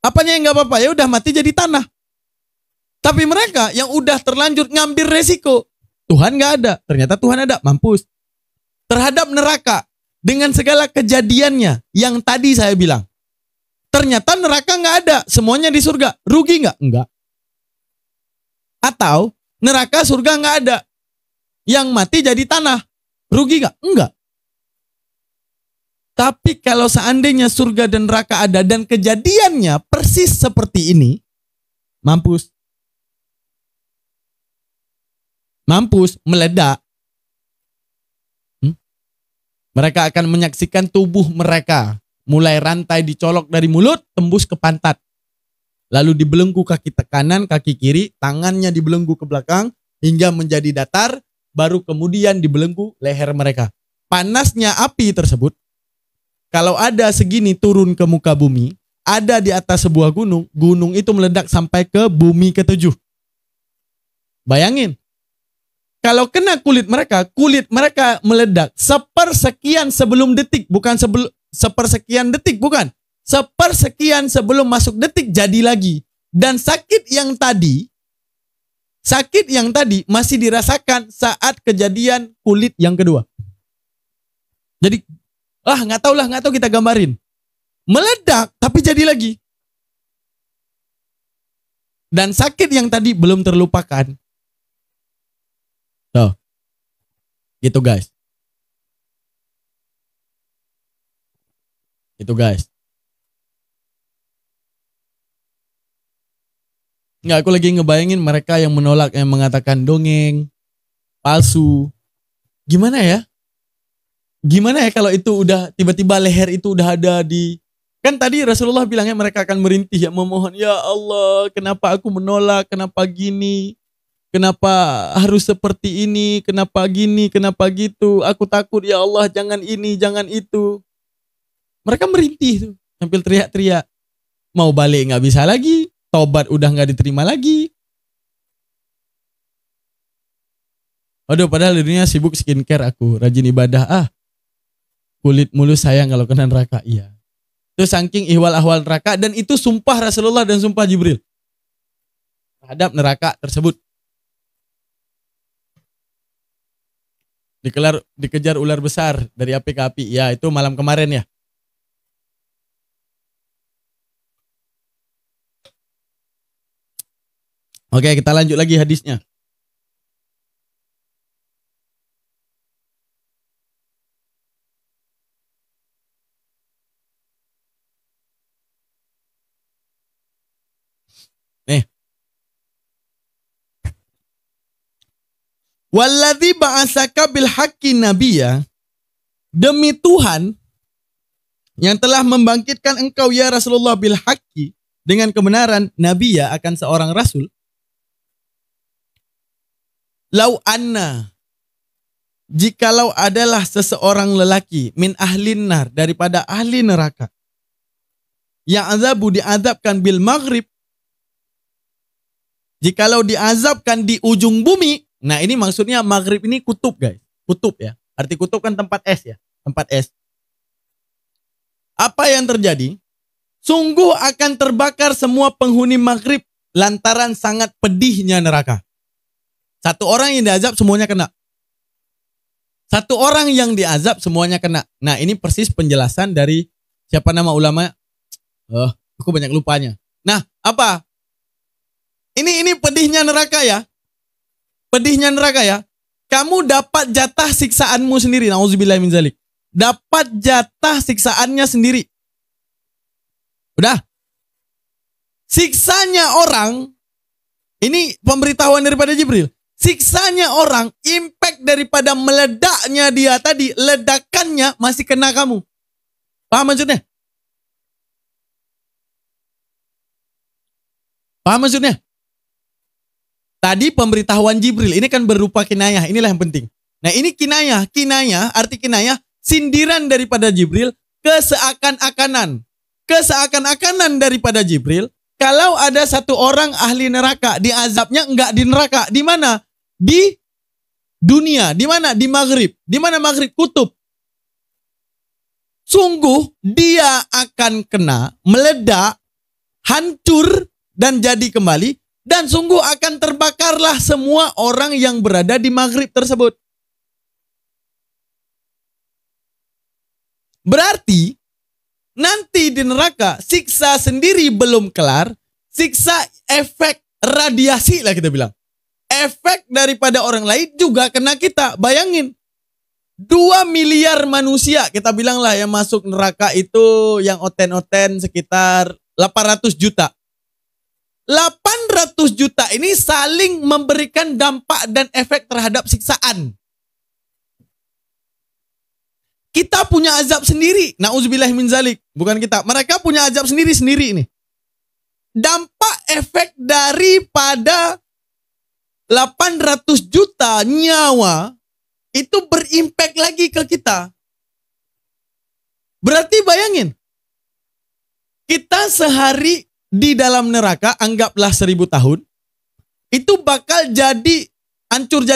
Apanya yang nggak apa-apa? Ya udah mati jadi tanah. Tapi mereka yang udah terlanjur ngambil resiko, Tuhan nggak ada, ternyata Tuhan ada, mampus. Terhadap neraka dengan segala kejadiannya yang tadi saya bilang, ternyata neraka nggak ada, semuanya di surga, rugi nggak? Enggak. Atau neraka surga nggak ada, yang mati jadi tanah, rugi nggak? Enggak. Tapi kalau seandainya surga dan neraka ada dan kejadiannya persis seperti ini, mampus. mampus, meledak. Mereka akan menyaksikan tubuh mereka mulai rantai dicolok dari mulut tembus ke pantat. Lalu dibelenggu kaki kanan, kaki kiri, tangannya dibelenggu ke belakang hingga menjadi datar, baru kemudian dibelenggu leher mereka. Panasnya api tersebut, kalau ada segini turun ke muka bumi, ada di atas sebuah gunung, gunung itu meledak sampai ke bumi ke-7. Bayangin, kalau kena kulit mereka meledak sepersekian sebelum detik, bukan sepersekian detik, bukan. Sepersekian sebelum masuk detik jadi lagi. Dan sakit yang tadi masih dirasakan saat kejadian kulit yang kedua. Jadi, nggak tahu kita gambarin. Meledak tapi jadi lagi. Dan sakit yang tadi belum terlupakan. Tuh. Gitu guys. Itu guys. Nggak, aku lagi ngebayangin mereka yang menolak, yang mengatakan dongeng, palsu. Gimana ya? Gimana ya kalau itu udah tiba-tiba leher itu udah ada di... Kan tadi Rasulullah bilangnya mereka akan merintih, ya memohon, ya Allah, kenapa aku menolak, kenapa gini, kenapa harus seperti ini, kenapa gini, kenapa gitu, aku takut ya Allah, jangan ini, jangan itu. Mereka merintih tuh, sambil teriak-teriak. Mau balik nggak bisa lagi, tobat udah nggak diterima lagi. Waduh, padahal di dunia sibuk skincare aku, rajin ibadah, kulit mulus sayang kalau kena neraka, iya. Itu saking ihwal ahwal neraka, dan itu sumpah Rasulullah dan sumpah Jibril terhadap neraka tersebut. Dikejar ular besar dari api ke api. Ya, itu malam kemarin ya. Oke, kita lanjut lagi hadisnya. Nih. Walladzi ba'asaka bil haqqi nabiyya, demi Tuhan yang telah membangkitkan engkau ya Rasulullah bil haqqi, dengan kebenaran, nabiyya akan seorang rasul. Lau anna, jikalau adalah seseorang lelaki min ahlin nar, daripada ahli neraka, yang azabu diazabkan bil maghrib, jikalau diazabkan di ujung bumi. Nah, ini maksudnya maghrib ini kutub guys, kutub ya, arti kutub kan tempat es ya, tempat es. Apa yang terjadi? Sungguh akan terbakar semua penghuni maghrib lantaran sangat pedihnya neraka. Satu orang yang diazab semuanya kena. Satu orang yang diazab semuanya kena. Nah, ini persis penjelasan dari siapa nama ulama? Aku banyak lupanya. Nah, apa? Ini pedihnya neraka ya. Pedihnya neraka ya. Kamu dapat jatah siksaanmu sendiri. Nauzubillahi min dzalik. Dapat jatah siksaannya sendiri. Udah. Siksanya orang, ini pemberitahuan daripada Jibril. Siksanya orang, impact daripada meledaknya dia tadi, ledakannya masih kena kamu. Paham maksudnya? Paham maksudnya? Tadi pemberitahuan Jibril, ini kan berupa kinayah, inilah yang penting. Nah, ini kinayah, arti kinayah, sindiran daripada Jibril ke seakan-akanan. Keseakan-akanan daripada Jibril, kalau ada satu orang ahli neraka, diazabnya enggak di neraka, di mana? Di dunia, di mana? Di maghrib. Di mana maghrib? Kutub. Sungguh dia akan kena, meledak, hancur, dan jadi kembali. Dan sungguh akan terbakarlah semua orang yang berada di maghrib tersebut. Berarti nanti di neraka siksa sendiri belum kelar, siksa efek radiasi lah kita bilang. Efek daripada orang lain juga kena kita. Bayangin, 2 miliar manusia kita bilang lah yang masuk neraka itu, yang oten-oten sekitar 800 juta. 800 juta ini saling memberikan dampak dan efek terhadap siksaan. Kita punya azab sendiri. Na'udzubillah min zalik. Bukan kita. Mereka punya azab sendiri-sendiri ini. Dampak efek daripada 800 juta nyawa itu berimpact lagi ke kita. Berarti bayangin. Kita sehari di dalam neraka, anggaplah 1000 tahun. Itu bakal jadi hancur,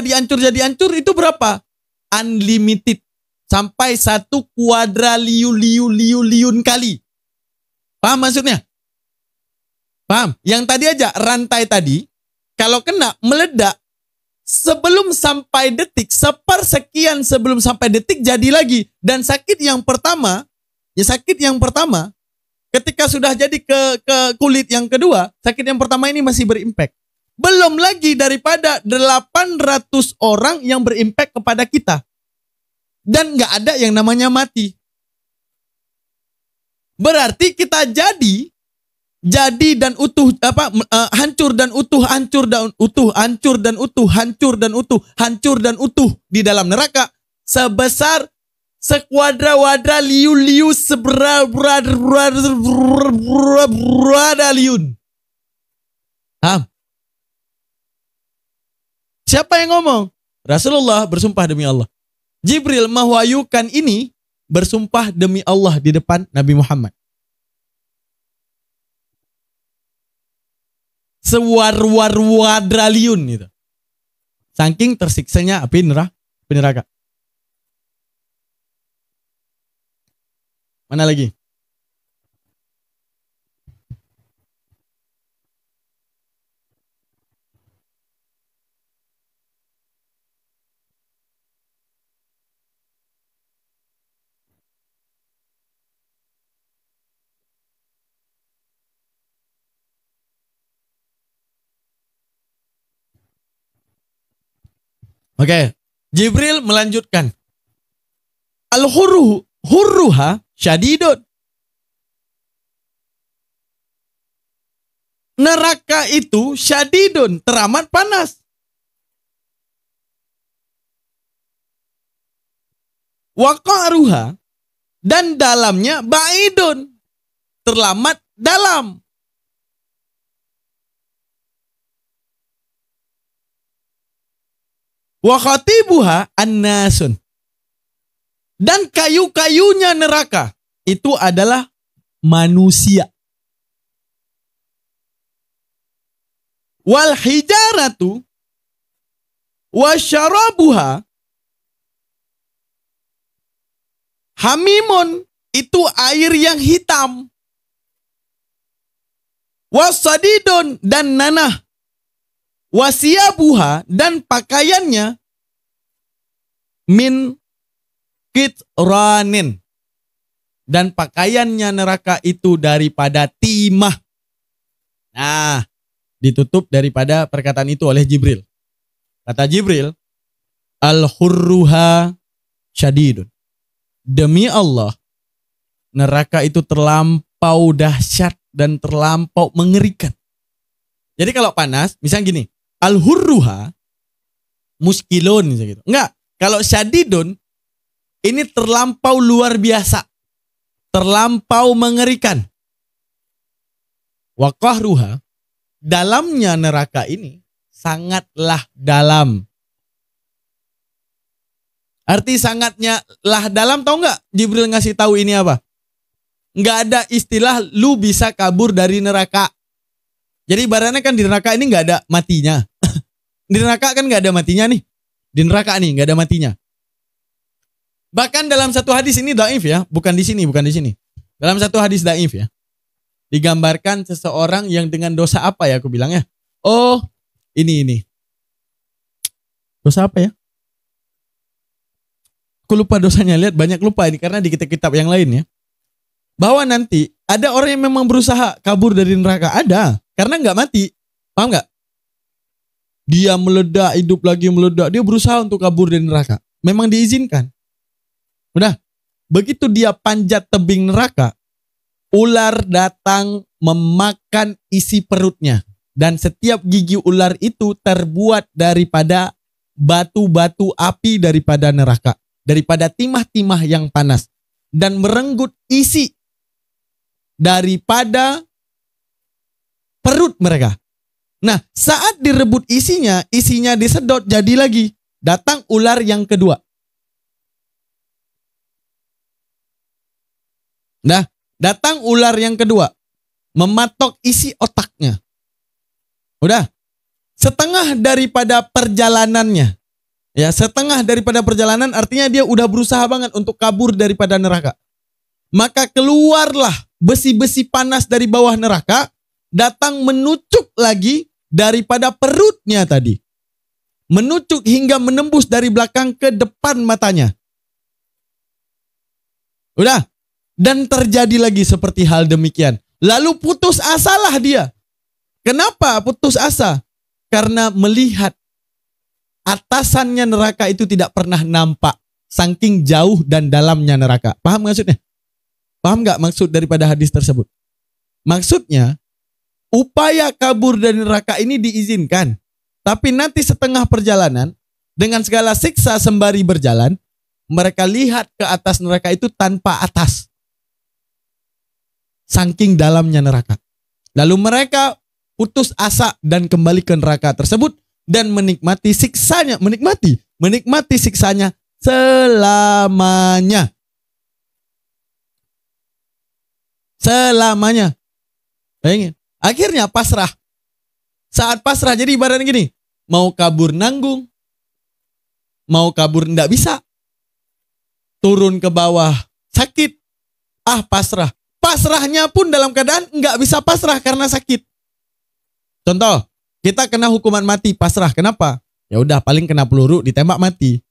itu berapa? Unlimited. Sampai 1 kuadraliun kali. Paham maksudnya? Paham? Yang tadi aja, rantai tadi, kalau kena, meledak, sebelum sampai detik, sepersekian sebelum sampai detik jadi lagi. Dan sakit yang pertama, ketika sudah jadi ke kulit yang kedua, sakit yang pertama ini masih berimpact. Belum lagi daripada 800 orang yang berimpact kepada kita. Dan nggak ada yang namanya mati. Berarti kita jadi dan utuh, hancur dan utuh di dalam neraka sebesar sekuadra-wadra liu seberada-liun. Siapa yang ngomong? Rasulullah bersumpah demi Allah. Jibril mewahyukan ini bersumpah demi Allah di depan Nabi Muhammad. Sewadraliun itu. Saking tersiksanya api neraka. Mana lagi? Oke, Jibril melanjutkan. Al-hurruha syadidun. Neraka itu syadidun, teramat panas. Waqaruha, dan dalamnya ba'idun, terlamat dalam. Wa khatibuha annasun. Dan kayu-kayunya neraka itu adalah manusia. Wal hijaratu wa syarabuha hamimun, itu air yang hitam. Wasadidun, dan nanah. Wasiyabuha, dan pakaiannya min kitranin, dan pakaiannya neraka itu daripada timah. Nah, ditutup daripada perkataan itu oleh Jibril. Kata Jibril, al-hurruha syadidun. Demi Allah, neraka itu terlampau dahsyat dan terlampau mengerikan. Jadi kalau panas, misalnya gini, al-hurruha muskilun gitu. Enggak, kalau syadidun ini terlampau luar biasa. Terlampau mengerikan. Wa qahruha, dalamnya neraka ini sangatlah dalam. Arti sangatnya lah dalam, tahu nggak? Jibril ngasih tahu ini apa? Nggak ada istilah lu bisa kabur dari neraka. Jadi ibaratnya kan di neraka ini nggak ada matinya. Di neraka kan nggak ada matinya nih. Di neraka nih nggak ada matinya. Bahkan dalam satu hadis ini dhaif ya, bukan di sini. Dalam satu hadis dhaif ya, digambarkan seseorang yang dengan dosa apa ya aku bilangnya? Oh, ini. Dosa apa ya? Aku lupa dosanya, lihat banyak lupa ini karena di kitab-kitab yang lain ya. Bahwa nanti ada orang yang memang berusaha kabur dari neraka, ada, karena nggak mati, paham nggak? Dia meledak, hidup lagi meledak, dia berusaha untuk kabur dari neraka, memang diizinkan. Udah, begitu dia panjat tebing neraka, ular datang memakan isi perutnya. Dan setiap gigi ular itu terbuat daripada batu-batu api daripada neraka. Daripada timah-timah yang panas. Dan merenggut isi daripada perut mereka. Nah, saat direbut isinya disedot jadi lagi. Datang ular yang kedua. Nah, datang ular yang kedua. Mematok isi otaknya. Udah. Setengah daripada perjalanannya. Ya, setengah daripada perjalanan artinya dia udah berusaha banget untuk kabur daripada neraka. Maka keluarlah besi-besi panas dari bawah neraka. Datang menucuk lagi daripada perutnya tadi. Menucuk hingga menembus dari belakang ke depan matanya. Udah. Dan terjadi lagi seperti hal demikian. Lalu putus asalah dia. Kenapa putus asa? Karena melihat atasannya neraka itu tidak pernah nampak. Saking jauh dan dalamnya neraka. Paham maksudnya? Paham gak maksud daripada hadis tersebut? Maksudnya, upaya kabur dari neraka ini diizinkan. Tapi nanti setengah perjalanan, dengan segala siksa sembari berjalan, mereka lihat ke atas neraka itu tanpa atas. Saking dalamnya neraka. Lalu mereka putus asa dan kembali ke neraka tersebut dan menikmati siksanya, menikmati siksanya selamanya. Selamanya. Bayangin. Akhirnya pasrah. Saat pasrah jadi ibaratnya gini, mau kabur nanggung, mau kabur ndak bisa, turun ke bawah sakit, pasrah. Pasrahnya pun dalam keadaan nggak bisa pasrah karena sakit. Contoh, kita kena hukuman mati, pasrah. Kenapa? Ya udah paling kena peluru, ditembak mati.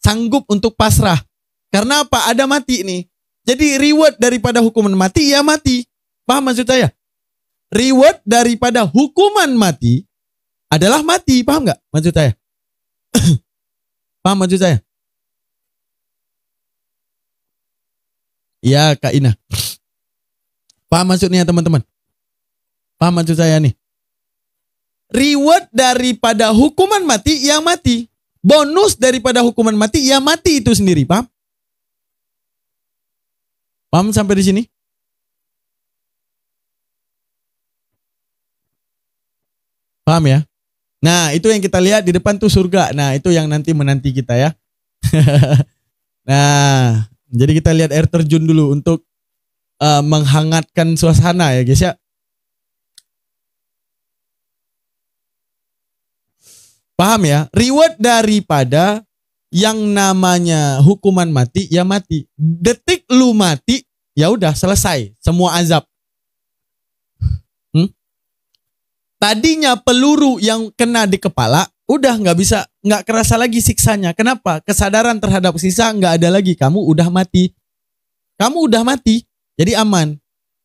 Sanggup untuk pasrah. Karena apa? Ada mati nih. Jadi reward daripada hukuman mati, ya mati. Paham maksud saya? Reward daripada hukuman mati adalah mati. Paham nggak maksud saya? Paham maksud saya? Ya Kak Ina. Paham maksudnya teman-teman? Paham maksud saya nih? Reward daripada hukuman mati, ya mati. Bonus daripada hukuman mati, ya mati itu sendiri. Paham? Paham sampai di sini? Paham ya? Nah, itu yang kita lihat di depan tuh surga. Nah, itu yang nanti menanti kita ya. Nah, jadi kita lihat air terjun dulu untuk menghangatkan suasana ya guys ya. Paham ya? Reward daripada yang namanya hukuman mati, ya mati. Detik lu mati, ya udah selesai semua azab. Tadinya peluru yang kena di kepala, udah nggak kerasa lagi siksanya. Kenapa? Kesadaran terhadap sisa nggak ada lagi. Kamu udah mati. Kamu udah mati, jadi aman.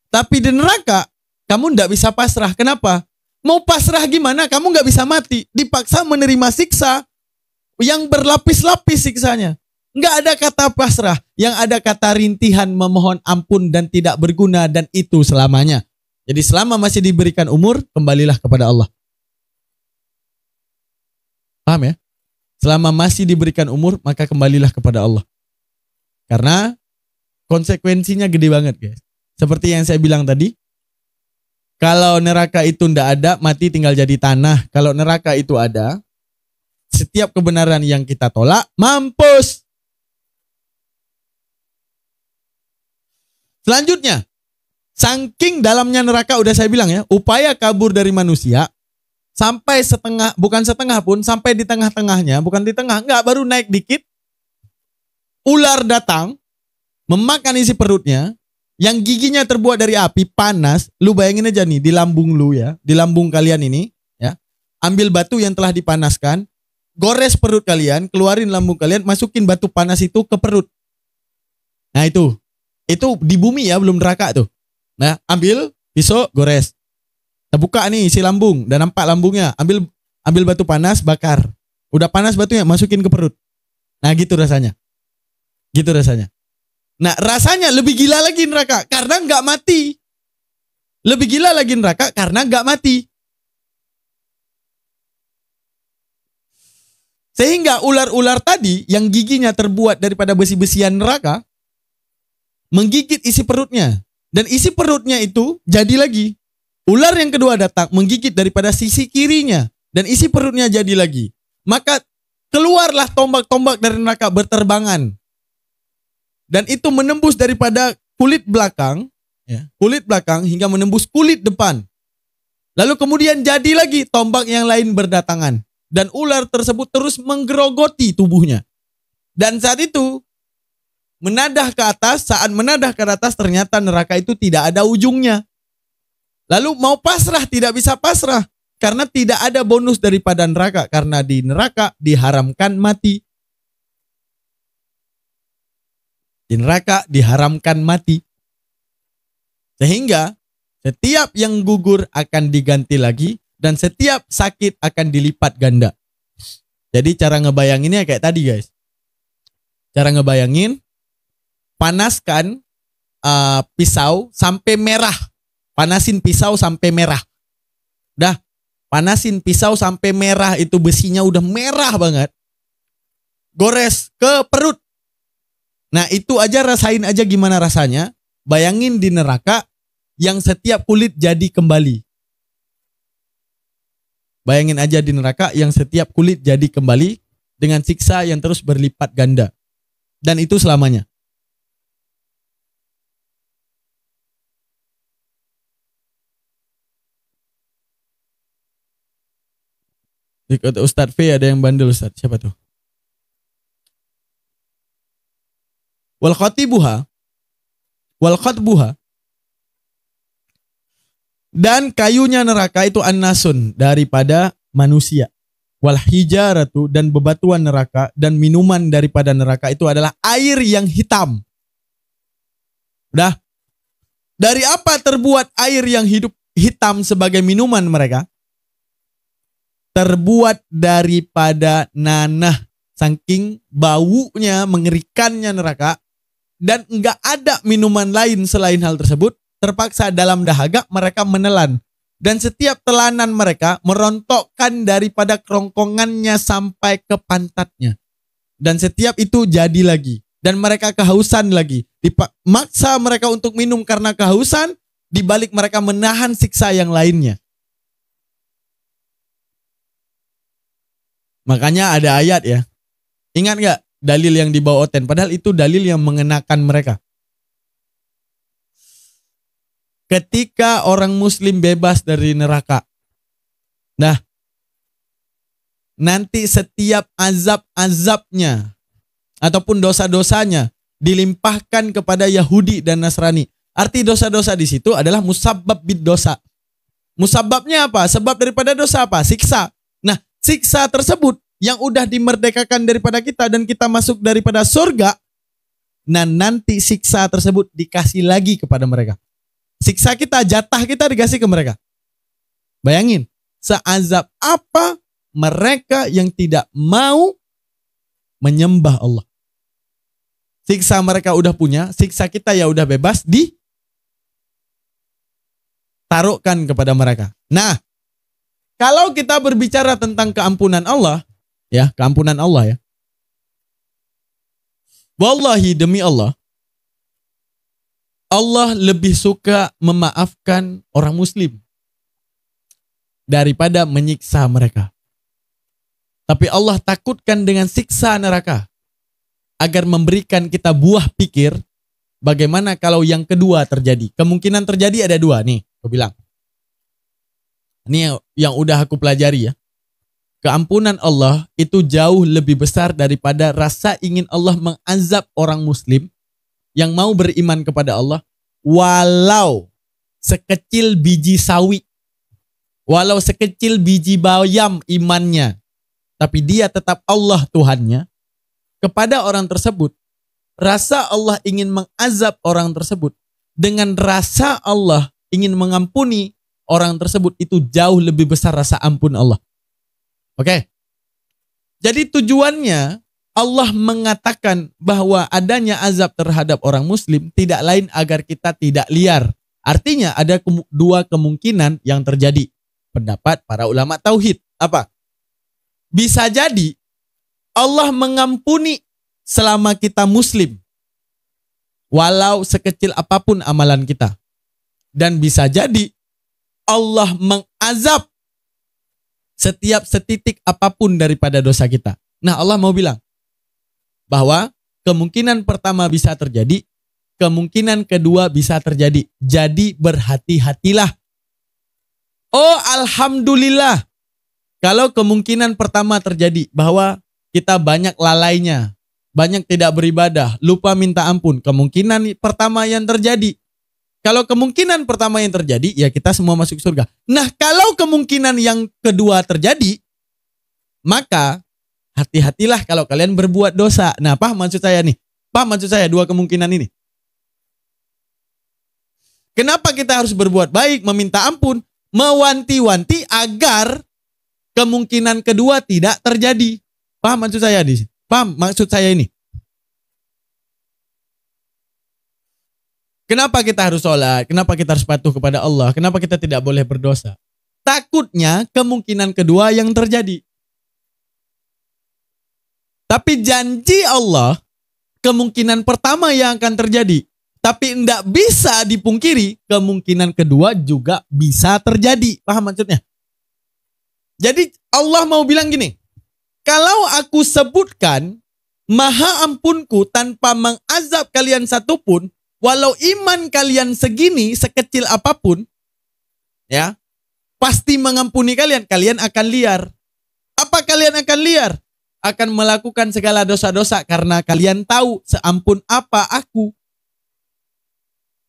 Tapi di neraka, kamu nggak bisa pasrah. Kenapa? Mau pasrah gimana? Kamu nggak bisa mati. Dipaksa menerima siksa yang berlapis-lapis siksanya. Nggak ada kata pasrah. Yang ada kata rintihan, memohon ampun dan tidak berguna, dan itu selamanya. Jadi selama masih diberikan umur, kembalilah kepada Allah. Paham ya? Selama masih diberikan umur, maka kembalilah kepada Allah. Karena konsekuensinya gede banget guys. Seperti yang saya bilang tadi, kalau neraka itu ndak ada, mati tinggal jadi tanah. Kalau neraka itu ada, setiap kebenaran yang kita tolak, mampus. Selanjutnya, saking dalamnya neraka udah saya bilang ya, upaya kabur dari manusia sampai setengah, bukan setengah pun, sampai di tengah-tengahnya, bukan di tengah, enggak, baru naik dikit. Ular datang, memakan isi perutnya, yang giginya terbuat dari api, panas. Lu bayangin aja nih, di lambung lu ya, di lambung kalian ini, ya. Ambil batu yang telah dipanaskan, gores perut kalian, keluarin lambung kalian, masukin batu panas itu ke perut. Nah itu di bumi ya, belum neraka tuh. Nah, ambil pisau, gores. Kita buka nih isi lambung, dan nampak lambungnya. Ambil batu panas, bakar. Udah panas batunya, masukin ke perut. Nah, gitu rasanya. Gitu rasanya. Nah, rasanya lebih gila lagi neraka karena nggak mati. Lebih gila lagi neraka karena nggak mati. Sehingga ular-ular tadi yang giginya terbuat daripada besi-besian neraka menggigit isi perutnya. Dan isi perutnya itu jadi lagi. Ular yang kedua datang menggigit daripada sisi kirinya. Dan isi perutnya jadi lagi. Maka keluarlah tombak-tombak dari neraka berterbangan. Dan itu menembus daripada kulit belakang, kulit belakang hingga menembus kulit depan. Lalu kemudian jadi lagi tombak yang lain berdatangan. Dan ular tersebut terus menggerogoti tubuhnya. Dan saat itu menadah ke atas, saat menadah ke atas ternyata neraka itu tidak ada ujungnya. Lalu mau pasrah tidak bisa pasrah. Karena tidak ada bonus daripada neraka. Karena di neraka diharamkan mati. Di neraka diharamkan mati. Sehingga setiap yang gugur akan diganti lagi. Dan setiap sakit akan dilipat ganda. Jadi cara ngebayanginnya kayak tadi guys. Cara ngebayangin, panaskan pisau sampai merah. Panasin pisau sampai merah. Dah, panasin pisau sampai merah, itu besinya udah merah banget. Gores ke perut. Nah itu aja, rasain aja gimana rasanya. Bayangin di neraka yang setiap kulit jadi kembali. Bayangin aja di neraka yang setiap kulit jadi kembali dengan siksa yang terus berlipat ganda. Dan itu selamanya. Ikut Ustadz V ada yang bandel Ustadz. Siapa tuh? Wal khatbuha. Dan kayunya neraka itu an-nasun, daripada manusia. Wal hijaratu, dan bebatuan neraka dan minuman daripada neraka itu adalah air yang hitam. Udah. Dari apa terbuat air yang hitam sebagai minuman mereka? Terbuat daripada nanah. Saking baunya, mengerikannya neraka. Dan enggak ada minuman lain selain hal tersebut. Terpaksa dalam dahaga mereka menelan. Dan setiap telanan mereka merontokkan daripada kerongkongannya sampai ke pantatnya. Dan setiap itu jadi lagi. Dan mereka kehausan lagi. Maksa mereka untuk minum karena kehausan. Dibalik mereka menahan siksa yang lainnya. Makanya ada ayat ya. Ingat gak dalil yang dibawa Oten? Padahal itu dalil yang mengenakan mereka. Ketika orang muslim bebas dari neraka. Nah, nanti setiap azab-azabnya ataupun dosa-dosanya dilimpahkan kepada Yahudi dan Nasrani. Arti dosa-dosa di situ adalah musabbab bid dosa. Musabbabnya apa? Sebab daripada dosa apa? Siksa. Nah, siksa tersebut yang udah dimerdekakan daripada kita dan kita masuk daripada surga. Nah, nanti siksa tersebut dikasih lagi kepada mereka. Siksa kita, jatah kita dikasih ke mereka. Bayangin, seazab apa mereka yang tidak mau menyembah Allah. Siksa mereka udah punya, siksa kita ya udah bebas ditaruhkan kepada mereka. Nah, kalau kita berbicara tentang keampunan Allah, ya, keampunan Allah ya. Wallahi demi Allah, Allah lebih suka memaafkan orang muslim daripada menyiksa mereka. Tapi Allah takutkan dengan siksa neraka agar memberikan kita buah pikir bagaimana kalau yang kedua terjadi. Kemungkinan terjadi ada dua nih, aku bilang. Ini yang udah aku pelajari ya. Keampunan Allah itu jauh lebih besar daripada rasa ingin Allah mengazab orang muslim yang mau beriman kepada Allah, walau sekecil biji sawi, walau sekecil biji bayam imannya, tapi dia tetap Allah Tuhannya. Kepada orang tersebut, rasa Allah ingin mengazab orang tersebut dengan rasa Allah ingin mengampuni orang tersebut itu jauh lebih besar rasa ampun Allah. Oke. Jadi tujuannya Allah mengatakan bahwa adanya azab terhadap orang muslim tidak lain agar kita tidak liar. Artinya ada dua kemungkinan yang terjadi. Pendapat para ulama tauhid. Apa? Bisa jadi Allah mengampuni selama kita muslim. Walau sekecil apapun amalan kita. Dan bisa jadi Allah mengazab setiap setitik apapun daripada dosa kita. Nah, Allah mau bilang bahwa kemungkinan pertama bisa terjadi, kemungkinan kedua bisa terjadi. Jadi berhati-hatilah. Oh, alhamdulillah. Kalau kemungkinan pertama terjadi bahwa kita banyak lalainya, banyak tidak beribadah, lupa minta ampun. Kemungkinan pertama yang terjadi. Kalau kemungkinan pertama yang terjadi, ya kita semua masuk surga. Nah, kalau kemungkinan yang kedua terjadi, maka hati-hatilah kalau kalian berbuat dosa. Nah, paham maksud saya nih? Paham maksud saya dua kemungkinan ini? Kenapa kita harus berbuat baik, meminta ampun, mewanti-wanti agar kemungkinan kedua tidak terjadi? Paham maksud saya nih? Paham maksud saya ini? Kenapa kita harus sholat? Kenapa kita harus patuh kepada Allah? Kenapa kita tidak boleh berdosa? Takutnya kemungkinan kedua yang terjadi. Tapi janji Allah, kemungkinan pertama yang akan terjadi. Tapi tidak bisa dipungkiri, kemungkinan kedua juga bisa terjadi. Paham maksudnya? Jadi Allah mau bilang gini, kalau aku sebutkan maha ampunku tanpa mengazab kalian satupun, walau iman kalian segini, sekecil apapun, ya, pasti mengampuni kalian. Kalian akan liar. Apa kalian akan liar? Akan melakukan segala dosa-dosa karena kalian tahu seampun apa aku.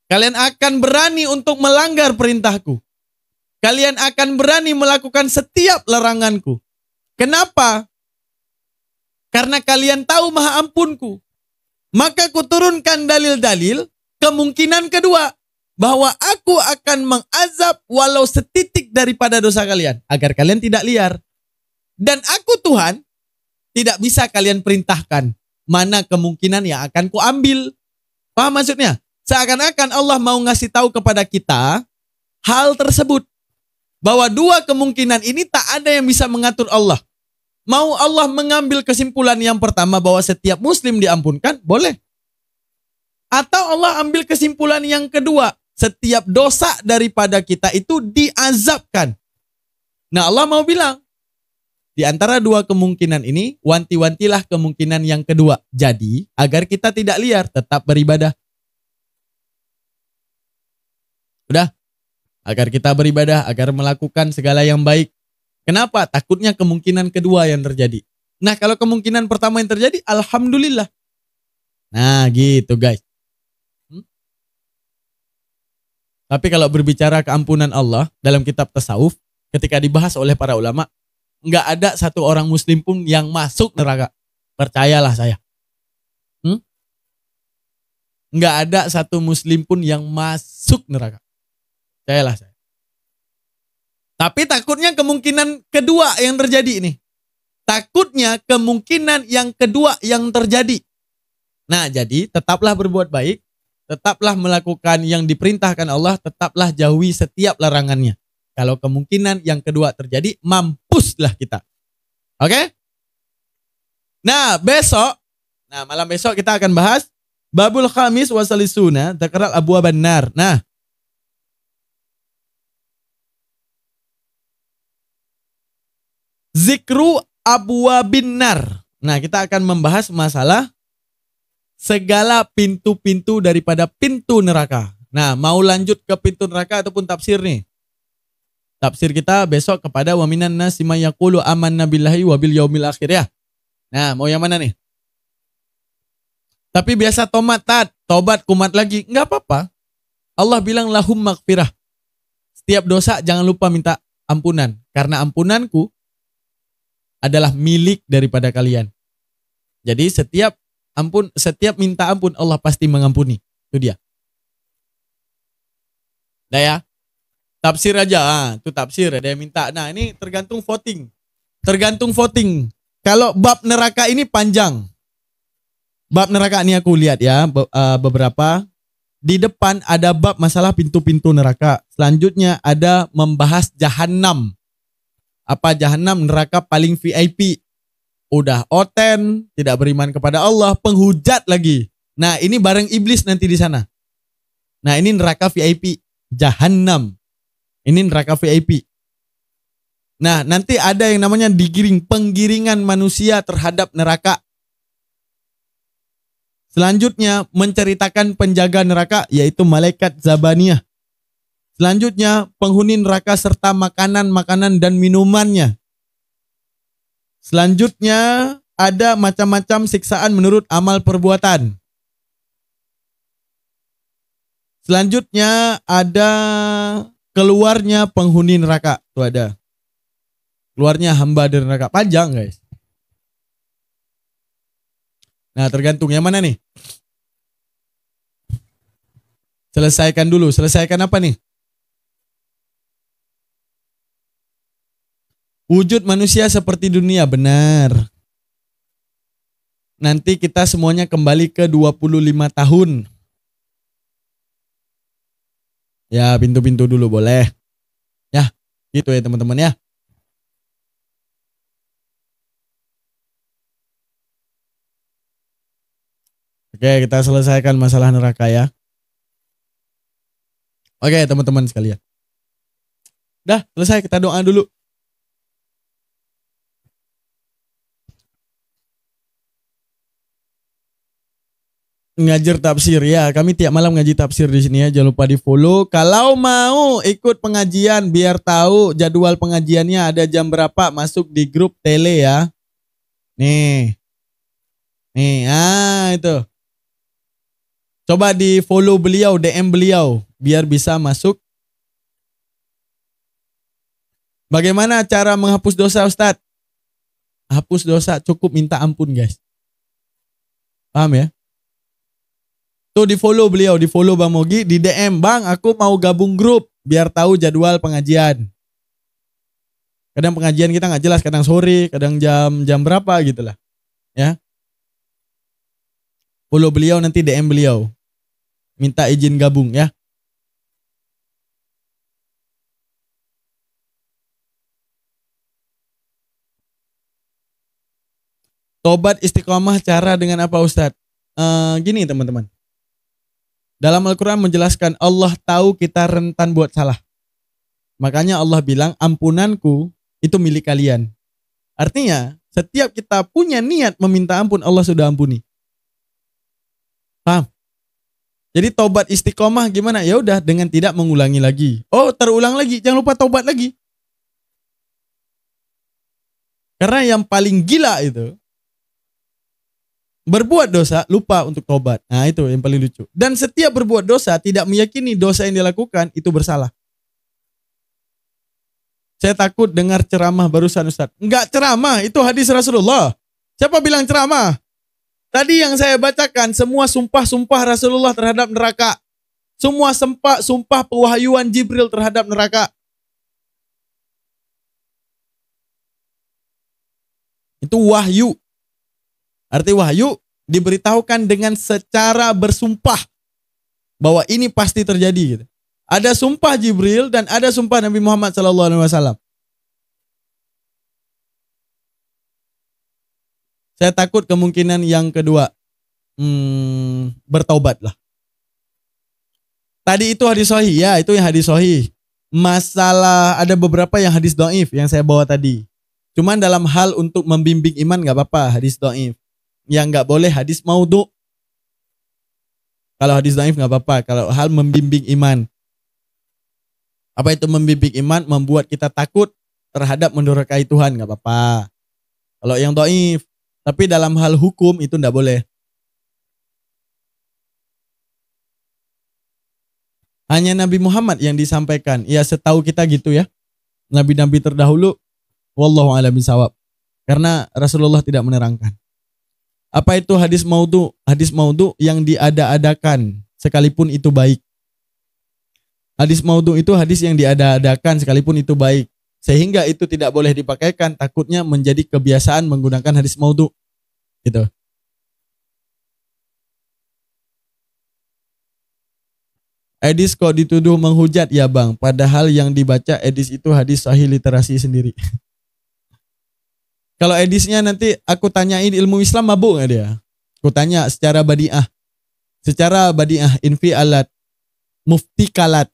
Kalian akan berani untuk melanggar perintahku. Kalian akan berani melakukan setiap laranganku. Kenapa? Karena kalian tahu maha ampunku. Maka kuturunkan dalil-dalil kemungkinan kedua. Bahwa aku akan mengazab walau setitik daripada dosa kalian. Agar kalian tidak liar. Dan aku Tuhan tidak bisa kalian perintahkan mana kemungkinan yang akan kuambil. Paham maksudnya? Seakan-akan Allah mau ngasih tahu kepada kita hal tersebut. Bahwa dua kemungkinan ini tak ada yang bisa mengatur Allah. Mau Allah mengambil kesimpulan yang pertama bahwa setiap muslim diampunkan, boleh. Atau Allah ambil kesimpulan yang kedua, setiap dosa daripada kita itu diazabkan. Nah, Allah mau bilang, di antara dua kemungkinan ini, wanti-wantilah kemungkinan yang kedua. Jadi, agar kita tidak liar, tetap beribadah. Udah, agar kita beribadah, agar melakukan segala yang baik. Kenapa? Takutnya kemungkinan kedua yang terjadi. Nah, kalau kemungkinan pertama yang terjadi, alhamdulillah. Nah, gitu guys. Tapi kalau berbicara keampunan Allah dalam kitab tasawuf, ketika dibahas oleh para ulama, nggak ada satu orang muslim pun yang masuk neraka. Percayalah saya. Nggak ada satu muslim pun yang masuk neraka. Percayalah saya. Tapi takutnya kemungkinan kedua yang terjadi ini. Takutnya kemungkinan yang kedua yang terjadi. Nah, jadi tetaplah berbuat baik. Tetaplah melakukan yang diperintahkan Allah. Tetaplah jauhi setiap larangannya. Kalau kemungkinan yang kedua terjadi, mampuslah kita. Oke? Nah, malam besok kita akan bahas Babul Khamis wasalisuna dzakaral abwaban nar. Nah, Zikru abwabin nar. Nah, kita akan membahas masalah segala pintu-pintu daripada pintu neraka. Nah, mau lanjut ke pintu neraka ataupun tafsir nih? Tafsir kita besok kepada wa minan nasi may yaqulu amanna billahi wa bil yaumil akhir ya. Nah, mau yang mana nih? Tapi biasa tobat kumat lagi, enggak apa-apa. Allah bilang lahum maghfirah. Setiap dosa jangan lupa minta ampunan, karena ampunanku adalah milik daripada kalian. Jadi setiap minta ampun Allah pasti mengampuni. Itu dia. Nah ya. Tafsir aja. Itu tafsir ada yang minta. Nah, ini tergantung voting. Kalau bab neraka ini panjang. Bab neraka ini aku lihat ya beberapa. Di depan ada bab masalah pintu-pintu neraka. Selanjutnya ada membahas Jahannam. Apa Jahannam, neraka paling VIP. udah oten, tidak beriman kepada Allah, penghujat lagi. Nah, ini bareng iblis nanti di sana. Nah, ini neraka VIP, Jahannam. Ini neraka VIP. Nah, nanti ada yang namanya digiring, penggiringan manusia terhadap neraka. Selanjutnya menceritakan penjaga neraka, yaitu malaikat Zabaniyah. Selanjutnya penghuni neraka serta makanan-makanan dan minumannya. Selanjutnya ada macam-macam siksaan menurut amal perbuatan. Selanjutnya ada keluarnya penghuni neraka. Itu ada. Keluarnya hamba dari neraka. Panjang guys. Nah, tergantung yang mana nih? Selesaikan dulu. Selesaikan apa nih? Wujud manusia seperti dunia, benar. Nanti kita semuanya kembali ke 25 tahun. Ya, pintu-pintu dulu boleh. Ya, gitu ya teman-teman ya. Oke, kita selesaikan masalah neraka ya. Oke, teman-teman sekalian. Dah, selesai, kita doa dulu. Ngajar tafsir ya, kami tiap malam ngaji tafsir di sini ya, jangan lupa di follow. Kalau mau ikut pengajian biar tahu jadwal pengajiannya ada jam berapa, masuk di grup tele ya. Nih itu. Coba di follow beliau, DM beliau biar bisa masuk. Bagaimana cara menghapus dosa Ustadz? Hapus dosa cukup minta ampun guys. Paham ya? Tuh di follow beliau, di follow Bang Mogi, di DM, Bang aku mau gabung grup biar tahu jadwal pengajian. Kadang pengajian kita nggak jelas, kadang sore, kadang jam berapa gitu lah. Ya. Follow beliau, nanti DM beliau. Minta izin gabung ya. Tobat istiqomah cara dengan apa Ustadz? Gini teman-teman. Dalam Al-Quran menjelaskan Allah tahu kita rentan buat salah. Makanya Allah bilang ampunanku itu milik kalian. Artinya setiap kita punya niat meminta ampun Allah sudah ampuni. Paham? Jadi tobat istiqomah gimana? Ya udah dengan tidak mengulangi lagi. Oh terulang lagi, jangan lupa tobat lagi. Karena yang paling gila itu berbuat dosa, lupa untuk tobat. Nah itu yang paling lucu. Dan setiap berbuat dosa, tidak meyakini dosa yang dilakukan itu bersalah. Saya takut dengar ceramah barusan Ustaz. Enggak ceramah, itu hadis Rasulullah. Siapa bilang ceramah? Tadi yang saya bacakan, semua sumpah-sumpah Rasulullah terhadap neraka. Semua sumpah pewahyuan Jibril terhadap neraka. Itu wahyu. Arti wahyu diberitahukan dengan secara bersumpah bahwa ini pasti terjadi gitu. Ada sumpah Jibril dan ada sumpah Nabi Muhammad SAW. Saya takut kemungkinan yang kedua, bertaubatlah. Tadi itu hadis sahih, ya itu yang hadis sahih. Masalah ada beberapa yang hadis dhaif yang saya bawa tadi. Cuman dalam hal untuk membimbing iman nggak apa-apa hadis dhaif. Yang nggak boleh hadis maudhu. Kalau hadis dhaif nggak apa-apa. Kalau hal membimbing iman. Apa itu membimbing iman? Membuat kita takut terhadap mendurhakai Tuhan, nggak apa-apa. Kalau yang dhaif, tapi dalam hal hukum itu nggak boleh. Hanya Nabi Muhammad yang disampaikan. Ya setahu kita gitu ya. Nabi-nabi terdahulu, wallahu a'lam bishawab. Karena Rasulullah tidak menerangkan. Apa itu hadis maudhu? Hadis maudhu yang diada-adakan sekalipun itu baik. Hadis maudhu itu hadis yang diada-adakan sekalipun itu baik. Sehingga itu tidak boleh dipakaikan, takutnya menjadi kebiasaan menggunakan hadis maudhu. Gitu. Edis kok dituduh menghujat ya bang, padahal yang dibaca Edis itu hadis sahih literasi sendiri. Kalau edisnya nanti aku tanyain ilmu Islam mabuk nggak dia? Aku tanya secara badiah. Secara badiah, infi alat, mufti kalat.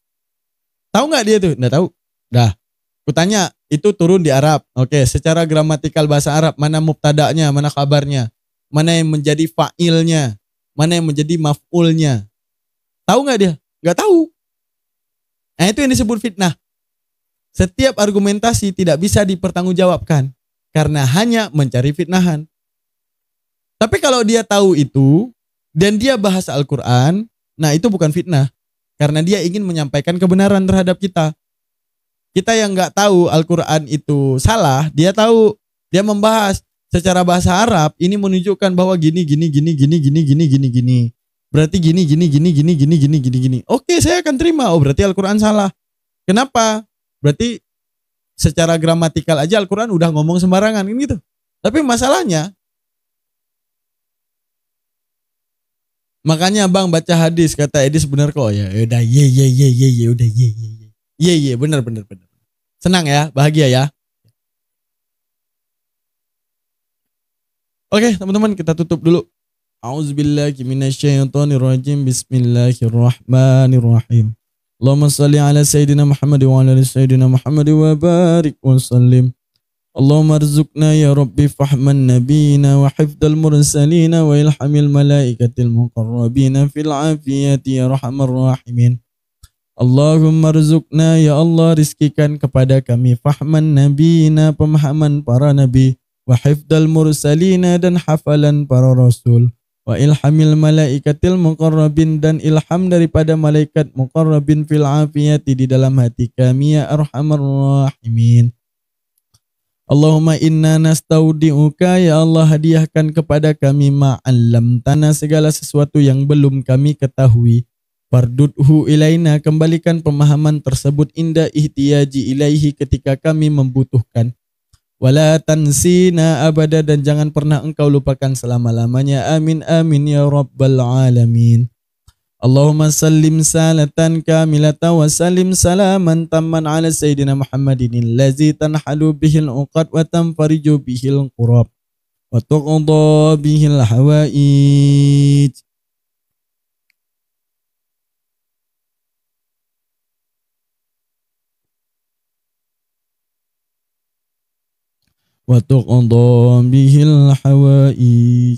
Tahu nggak dia tuh? Nggak tahu. Dah. Aku tanya, itu turun di Arab. Oke, secara gramatikal bahasa Arab, mana mubtada'nya, mana kabarnya, mana yang menjadi fa'ilnya, mana yang menjadi maf'ulnya. Tahu nggak dia? Nggak tahu. Nah itu yang disebut fitnah. Setiap argumentasi tidak bisa dipertanggungjawabkan karena hanya mencari fitnahan. Tapi kalau dia tahu itu dan dia bahas Al-Quran, nah itu bukan fitnah. Karena dia ingin menyampaikan kebenaran terhadap kita. Kita yang nggak tahu Al-Quran itu salah, dia tahu, dia membahas secara bahasa Arab ini menunjukkan bahwa gini. Berarti gini. Oke, saya akan terima. Oh, berarti Al-Quran salah. Kenapa? Berarti secara gramatikal aja Al-Quran udah ngomong sembarangan gitu. Tapi masalahnya, makanya Bang baca hadis kata Edis benar kok ya. Udah udah benar. Senang ya, bahagia ya. Oke, teman-teman kita tutup dulu. A'udzubillahi minasyaitonirrajim. Bismillahirrahmanirrahim. Allahumma salli ala sayyidina Muhammad wa ala ali sayyidina Muhammad wa barik wa sallim. Allahumma arzuqna ya Rabbi fahman nabiyina wa hifdal mursalina wa ilhamil malaikatil muqarrabina fil afiyati ya rahmar rahimin. Allahumma arzuqna ya Allah, rizkikan kepada kami fahman nabiyina, pemahaman para nabi, wa hifdal mursalina, dan hafalan para rasul, wa ilhamil malaikatil muqarrabin, dan ilham daripada malaikat muqarrabin fil afiyati di dalam hati kami ya arhamar rahimin. Allahumma inna nastaudi'uka ya Allah, hadiahkan kepada kami ma'allamtana, segala sesuatu yang belum kami ketahui. Fardudhu ilaina, kembalikan pemahaman tersebut inda ihtiyaji ilaihi, ketika kami membutuhkan. Wala tansina abada, dan jangan pernah engkau lupakan selama-lamanya. Amin amin ya rabbal alamin. Allahumma sallim salatan kamilatan wa sallim salaman tamman ala sayyidina Muhammadin allazi tanhalu bihil uqad wa tanfariju bihil qurab wa tuqda bihil hawaij. Wa tuqda bihil hawaij.